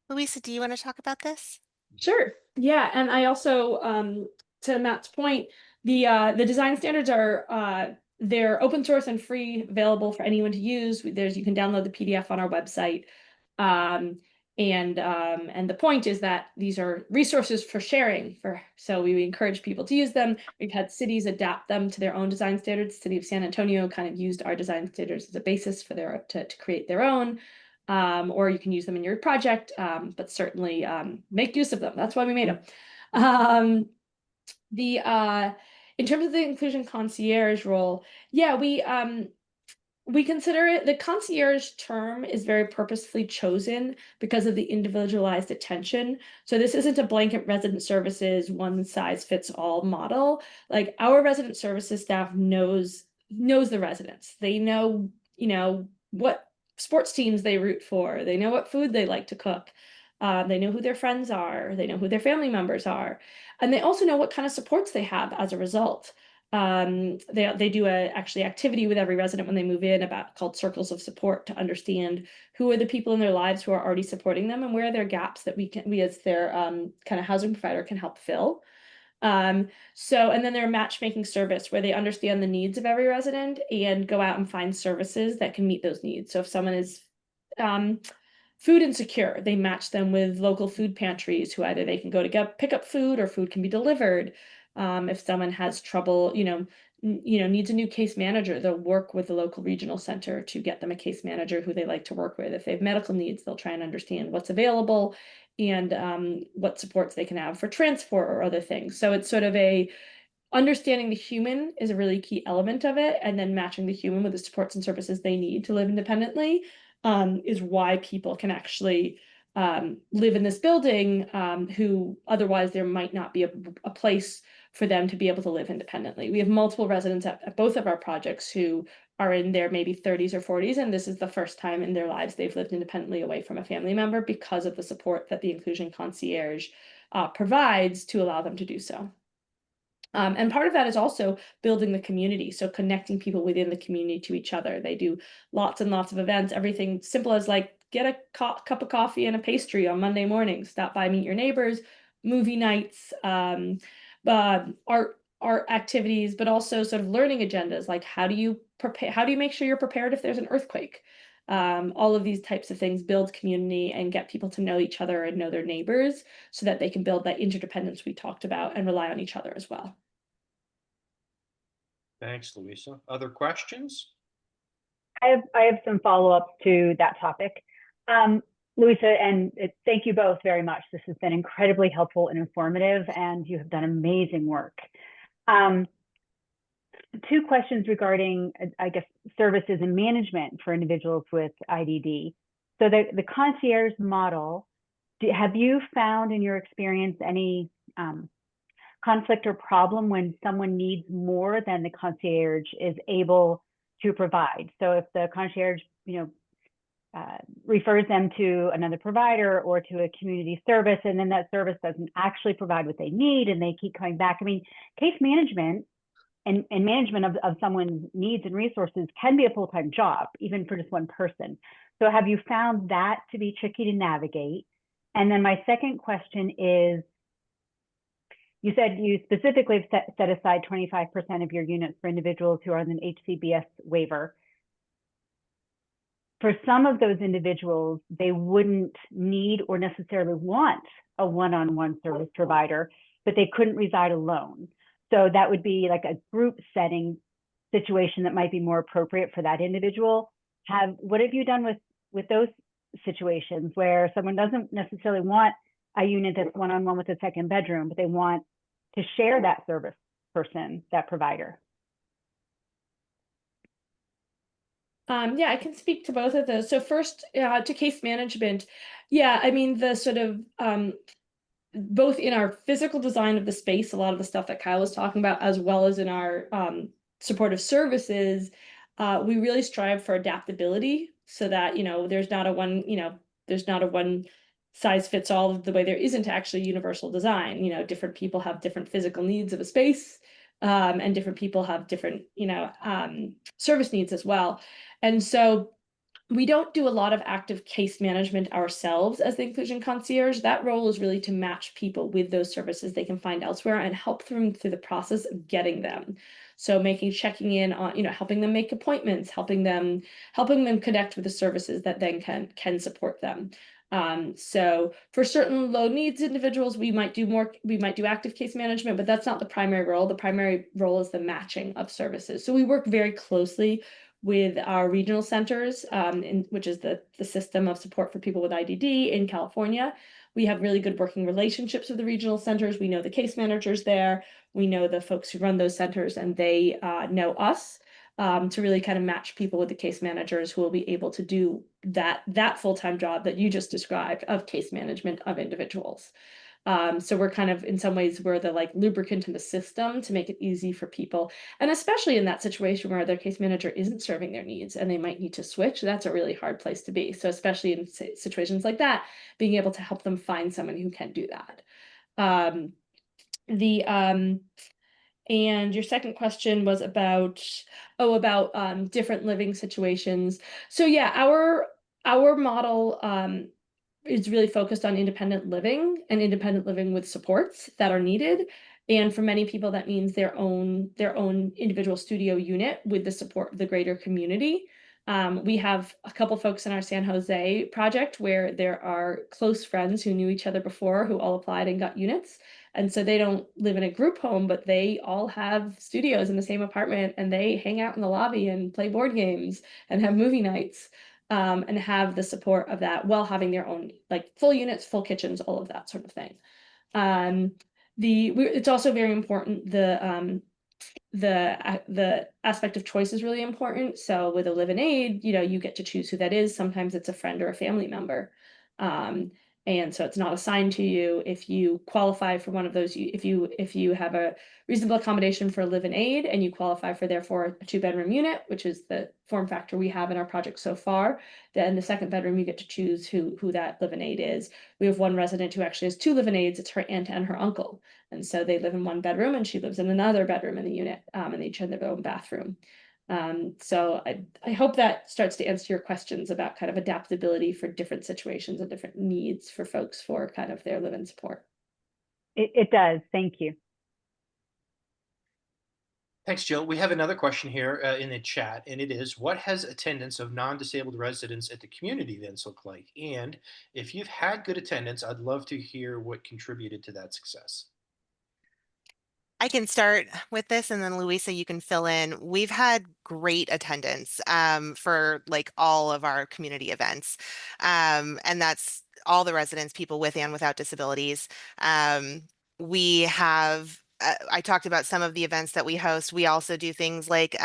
Louisa, do you want to talk about this? Sure. Yeah, and I also, to Matt's point, the design standards are they're open source and free, available for anyone to use. You can download the PDF on our website. And the point is that these are resources for sharing, so we encourage people to use them. We've had cities adapt them to their own design standards. The city of San Antonio kind of used our design standards as a basis for to create their own. Or you can use them in your project, but certainly make use of them. That's why we made them. In terms of the inclusion concierge role, yeah, we consider it, the concierge term is very purposefully chosen because of the individualized attention. So this isn't a blanket resident services, one size fits all model. Like, our resident services staff knows the residents. They know, what sports teams they root for. They know what food they like to cook. They know who their friends are. They know who their family members are. And they also know what kind of supports they have as a result. They do actually activity with every resident when they move in called circles of support, to understand who are the people in their lives who are already supporting them and where are their gaps that we as their kind of housing provider can help fill. And then they're a matchmaking service where they understand the needs of every resident and go out and find services that can meet those needs. So if someone is food insecure, they match them with local food pantries who either they can go to pick up food or food can be delivered. If someone has trouble, needs a new case manager, they'll work with the local regional center to get them a case manager who they like to work with. If they have medical needs, they'll try and understand what's available and what supports they can have for transport or other things. So it's sort of understanding the human is a really key element of it, and then matching the human with the supports and services they need to live independently is why people can actually live in this building who otherwise there might not be a place for them to be able to live independently. We have multiple residents at both of our projects who are in their maybe 30s or 40s, and this is the first time in their lives they've lived independently away from a family member because of the support that the inclusion concierge provides to allow them to do so. And part of that is also building the community, so connecting people within the community to each other. They do lots and lots of events, everything simple as like get a cup of coffee and a pastry on Monday morning, stop by, meet your neighbors, movie nights, art activities, but also sort of learning agendas, like how do you make sure you're prepared if there's an earthquake? All of these types of things build community and get people to know each other and know their neighbors so that they can build that interdependence we talked about and rely on each other as well. Thanks, Louisa. Other questions? I have some follow-ups to that topic. Louisa, and thank you both very much. This has been incredibly helpful and informative, and you have done amazing work. Two questions regarding, I guess, services and management for individuals with IDD. So the concierge model, have you found in your experience any conflict or problem when someone needs more than the concierge is able to provide? So if the concierge, refers them to another provider or to a community service, and then that service doesn't actually provide what they need and they keep coming back. I mean, case management and management of someone's needs and resources can be a full-time job, even for just one person. So have you found that to be tricky to navigate? And then my second question is, you said you specifically set aside 25% of your units for individuals who are on an HCBS waiver. For some of those individuals, they wouldn't need or necessarily want a one-on-one service provider, but they couldn't reside alone. So that would be like a group setting situation that might be more appropriate for that individual. What have you done with those situations where someone doesn't necessarily want a unit that's one-on-one with a second bedroom, but they want to share that service person, that provider? Yeah, I can speak to both of those. So first, to case management, yeah, I mean the sort of both in our physical design of the space, a lot of the stuff that Kyle was talking about, as well as in our supportive services, we really strive for adaptability so that, there's not a one size fits all the way there isn't actually universal design. Different people have different physical needs of a space, and different people have different, service needs as well. And so we don't do a lot of active case management ourselves as the inclusion concierge. That role is really to match people with those services they can find elsewhere and help them through the process of getting them. So checking in on, helping them make appointments, helping them connect with the services that then can support them. So for certain low needs individuals, we might do active case management, but that's not the primary role. The primary role is the matching of services. So we work very closely with our regional centers, which is the system of support for people with IDD in California. We have really good working relationships with the regional centers. We know the case managers there. We know the folks who run those centers, and they know us, to really kind of match people with the case managers who will be able to do that full-time job that you just described of case management of individuals. So we're kind of, in some ways, we're the like lubricant in the system to make it easy for people. And especially in that situation where their case manager isn't serving their needs and they might need to switch, that's a really hard place to be. So especially in situations like that, being able to help them find someone who can do that. And your second question was about different living situations. So yeah, our model is really focused on independent living and independent living with supports that are needed. And for many people, that means their own individual studio unit with the support of the greater community. We have a couple folks in our San Jose project where there are close friends who knew each other before who all applied and got units. And so they don't live in a group home, but they all have studios in the same apartment, and they hang out in the lobby and play board games and have movie nights, and have the support of that while having their own like full units, full kitchens, all of that sort of thing. It's also very important, the aspect of choice is really important. So with a live-in aid, you get to choose who that is. Sometimes it's a friend or a family member. And so it's not assigned to you. If you qualify for one of those, if you have a reasonable accommodation for a live-in aid and you qualify for therefore a 2-bedroom unit, which is the form factor we have in our project so far, then the second bedroom you get to choose who that live-in aid is. We have one resident who actually has 2 live-in aids. It's her aunt and her uncle. And so they live in one bedroom and she lives in another bedroom in the unit, and they each have their own bathroom. So I hope that starts to answer your questions about kind of adaptability for different situations and different needs for folks for kind of their live-in support. It does. Thank you. Thanks, Jill. We have another question here in the chat, and it is, what has attendance of non-disabled residents at the community events look like? And if you've had good attendance, I'd love to hear what contributed to that success. I can start with this, and then Louisa, you can fill in. We've had great attendance for like all of our community events, and that's all the residents, people with and without disabilities. We have I talked about some of the events that we host. We also do things like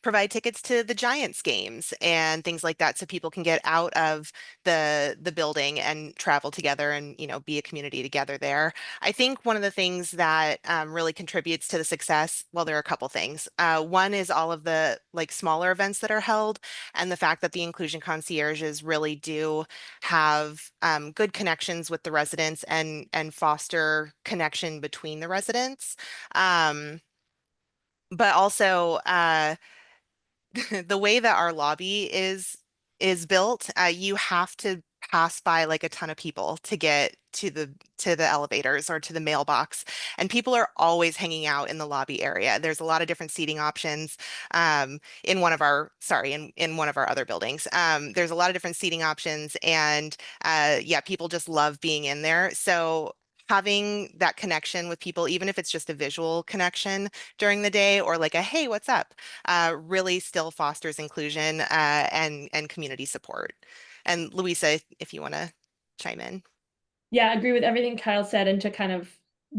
provide tickets to the Giants games and things like that, so people can get out of the building and travel together and be a community together there. I think one of the things that really contributes to the success, well, there are a couple things. One is all of the like smaller events that are held, and the fact that the inclusion concierges really do have good connections with the residents and foster connection between the residents. But also the way that our lobby is built, you have to pass by like a ton of people to get to the elevators or to the mailbox, and people are always hanging out in the lobby area. There's a lot of different seating options in one of our in one of our other buildings. There's a lot of different seating options, and yeah, people just love being in there. So having that connection with people, even if it's just a visual connection during the day or like a hey, what's up, really still fosters inclusion and community support. And Louisa, if you want to chime in. Yeah, I agree with everything Kyle said, and to kind of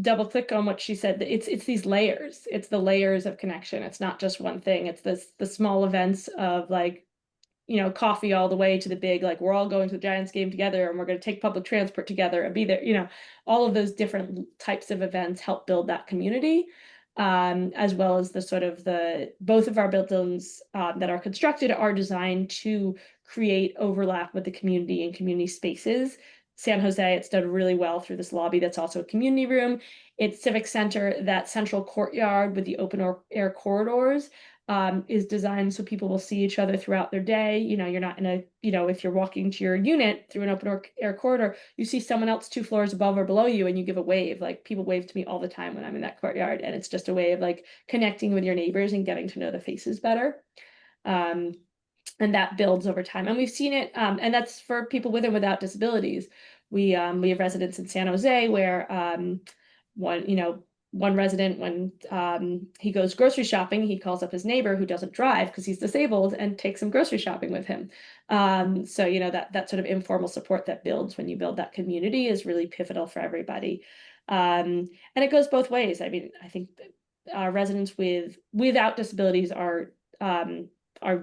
double click on what she said, it's these layers. It's the layers of connection. It's not just one thing. It's the small events of like, coffee all the way to the big, like we're all going to the Giants game together and we're going to take public transport together and be there. All of those different types of events help build that community, as well as the sort of both of our buildings that are constructed are designed to create overlap with the community and community spaces. San Jose, it's done really well through this lobby that's also a community room. It's Civic Center, that central courtyard with the open air corridors is designed so people will see each other throughout their day. You're not in a, if you're walking to your unit through an open air corridor, you see someone else 2 floors above or below you and you give a wave. Like people wave to me all the time when I'm in that courtyard. And it's just a way of like connecting with your neighbors and getting to know the faces better. And that builds over time. And we've seen it, and that's for people with and without disabilities. We have residents in San Jose where one resident, when he goes grocery shopping, he calls up his neighbor who doesn't drive because he's disabled and takes him grocery shopping with him. So that sort of informal support that builds when you build that community is really pivotal for everybody. And it goes both ways. I mean, I think residents without disabilities are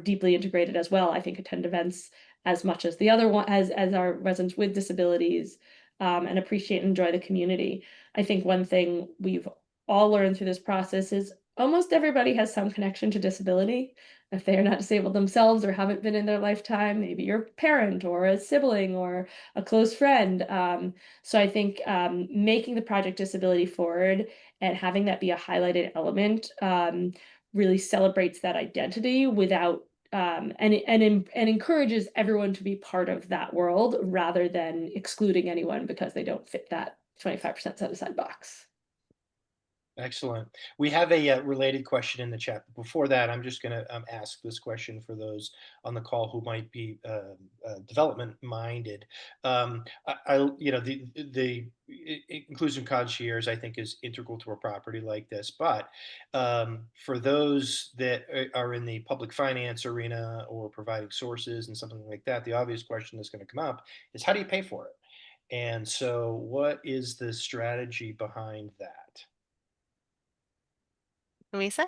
deeply integrated as well. I think attend events as much as the other one as our residents with disabilities, and appreciate and enjoy the community. I think one thing we've all learned through this process is almost everybody has some connection to disability. If they are not disabled themselves or haven't been in their lifetime, maybe your parent or a sibling or a close friend. So I think making the project disability forward and having that be a highlighted element really celebrates that identity without and encourages everyone to be part of that world rather than excluding anyone because they don't fit that 25% set aside box. Excellent. We have a related question in the chat. But before that, I'm just going to ask this question for those on the call who might be development minded. The inclusive concierge, I think, is integral to a property like this. But for those that are in the public finance arena or providing sources and something like that, the obvious question that's going to come up is how do you pay for it? And so, what is the strategy behind that? Louisa?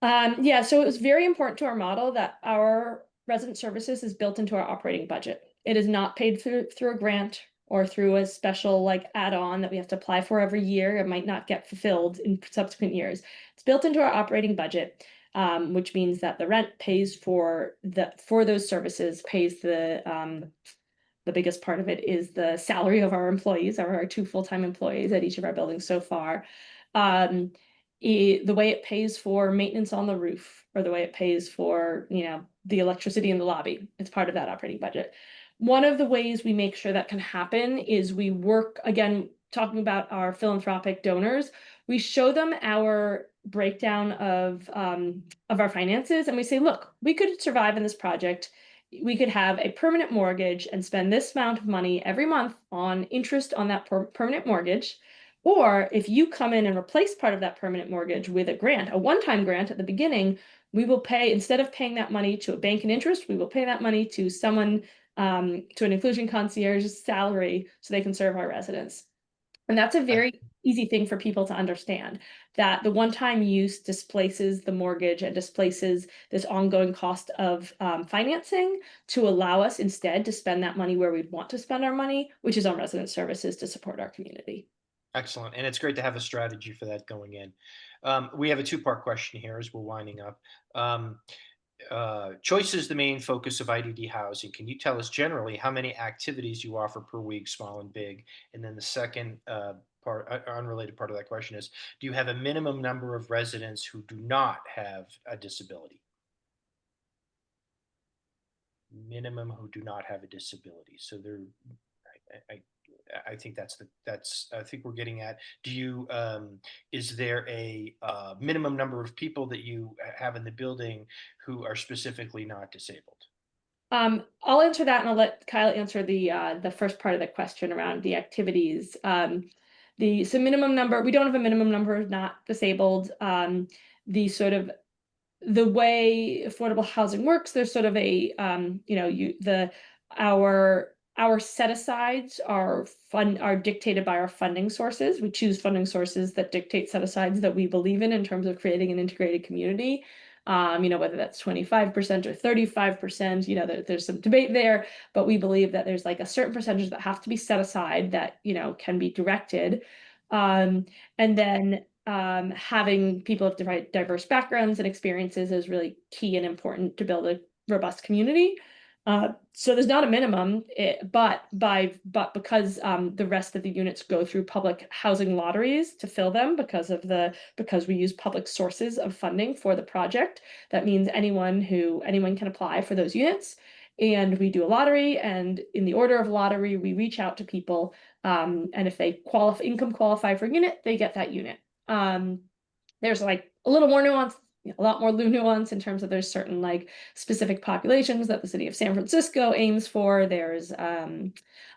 Yeah, so it was very important to our model that our resident services is built into our operating budget. It is not paid through a grant or through a special like add-on that we have to apply for every year. It might not get fulfilled in subsequent years. It's built into our operating budget, which means that the rent pays for those services, pays the biggest part of it is the salary of our employees, our 2 full-time employees at each of our buildings so far. The way it pays for maintenance on the roof or the way it pays for, the electricity in the lobby, it's part of that operating budget. One of the ways we make sure that can happen is we work, again, talking about our philanthropic donors, we show them our breakdown of our finances and we say, look, we could survive in this project. We could have a permanent mortgage and spend this amount of money every month on interest on that permanent mortgage. Or if you come in and replace part of that permanent mortgage with a grant, a one-time grant at the beginning, we will pay, instead of paying that money to a bank and interest, we will pay that money to someone, to an inclusion concierge's salary so they can serve our residents. And that's a very easy thing for people to understand, that the one-time use displaces the mortgage and displaces this ongoing cost of financing to allow us instead to spend that money where we'd want to spend our money, which is on resident services to support our community. Excellent. And it's great to have a strategy for that going in. We have a two-part question here as we're winding up. Choice is the main focus of IDD housing. Can you tell us generally how many activities you offer per week, small and big? And then the second unrelated part of that question is, do you have a minimum number of residents who do not have a disability? minimum who do not have a disability. So they're, I, I think I think we're getting at, do you, is there a minimum number of people that you have in the building who are specifically not disabled? I'll answer that and I'll let Kyle answer the first part of the question around the activities. So minimum number, we don't have a minimum number of not disabled. The sort of the way affordable housing works, there's sort of a our set asides are dictated by our funding sources. We choose funding sources that dictate set asides that we believe in terms of creating an integrated community. Whether that's 25% or 35%, there's some debate there, but we believe that there's like a certain percentage that have to be set aside that, can be directed. And then having people of diverse backgrounds and experiences is really key and important to build a robust community. So there's not a minimum, but because the rest of the units go through public housing lotteries to fill them because we use public sources of funding for the project, that means anyone can apply for those units. And we do a lottery, and in the order of lottery, we reach out to people, and if they income qualify for a unit, they get that unit. There's like a little more nuance, a lot more nuance in terms of there's certain like specific populations that the city of San Francisco aims for. There's a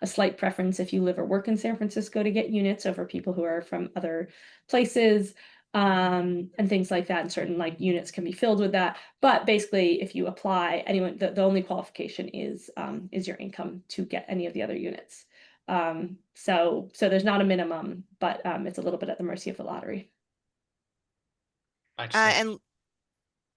slight preference if you live or work in San Francisco to get units over people who are from other places, and things like that. And certain like units can be filled with that. But basically, if you apply, the only qualification is your income to get any of the other units. So there's not a minimum, but it's a little bit at the mercy of the lottery. Excellent. And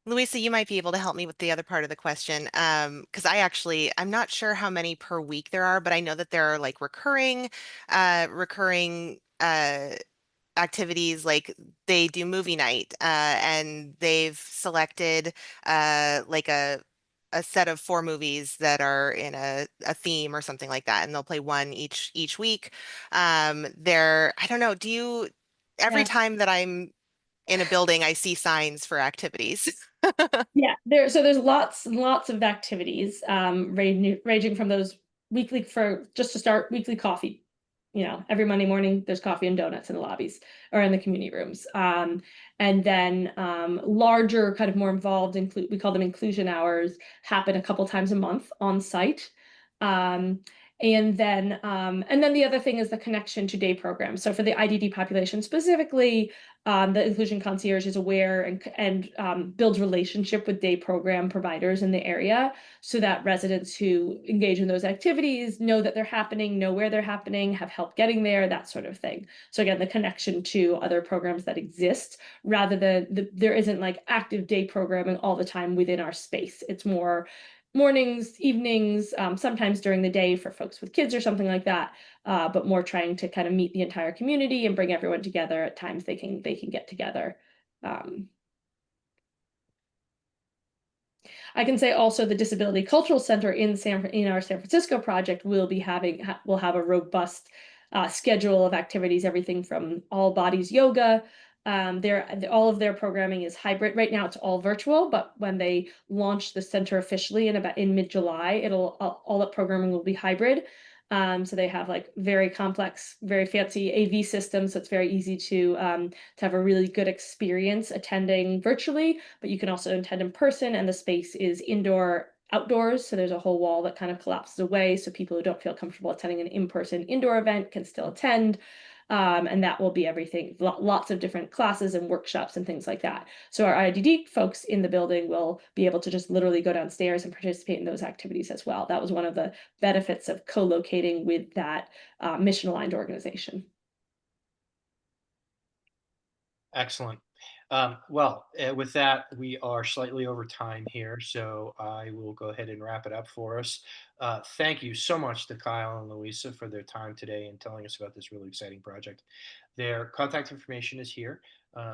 Louisa, you might be able to help me with the other part of the question. Because I'm not sure how many per week there are, but I know that there are like recurring activities, like they do movie night, and they've selected like a set of 4 movies that are in a theme or something like that, and they'll play one each week. I don't know, every Yeah. time that I'm in a building, I see signs for activities. Yeah, there's lots and lots of activities, ranging from those weekly, for just to start, weekly coffee. Every Monday morning there's coffee and donuts in the lobbies or in the community rooms. And then larger, kind of more involved, we call them inclusion hours, happen a couple times a month on site. And then the other thing is the connection to day programs. So for the IDD population specifically, the inclusion concierge is aware and builds relationship with day program providers in the area, so that residents who engage in those activities know that they're happening, know where they're happening, have help getting there, that sort of thing. So again, the connection to other programs that exist, rather than there isn't like active day programming all the time within our space. It's more mornings, evenings, sometimes during the day for folks with kids or something like that, but more trying to kind of meet the entire community and bring everyone together at times they can get together. I can say also the Disability Cultural Center in our San Francisco project will have a robust schedule of activities, everything from all bodies yoga. All of their programming is hybrid. Right now it's all virtual, but when they launch the center officially in mid-July, all the programming will be hybrid. So they have like very complex, very fancy AV systems, so it's very easy to have a really good experience attending virtually, but you can also attend in person, and the space is outdoors, so there's a whole wall that kind of collapses away, so people who don't feel comfortable attending an in-person indoor event can still attend. And that will be everything, lots of different classes and workshops and things like that. So our IDD folks in the building will be able to just literally go downstairs and participate in those activities as well. That was one of the benefits of co-locating with that mission-aligned organization. Excellent. With that, we are slightly over time here, so I will go ahead and wrap it up for us. Thank you so much to Kyle and Louisa for their time today and telling us about this really exciting project. Their contact information is here,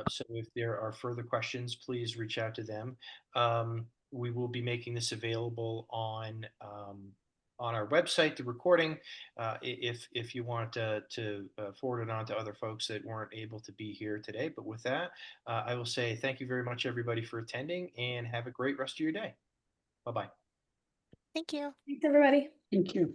so if there are further questions, please reach out to them. We will be making this available on our website, the recording, if you want to forward it on to other folks that weren't able to be here today. But with that, I will say thank you very much, everybody, for attending, and have a great rest of your day. Bye-bye. Thank you. Thanks, everybody. Thank you.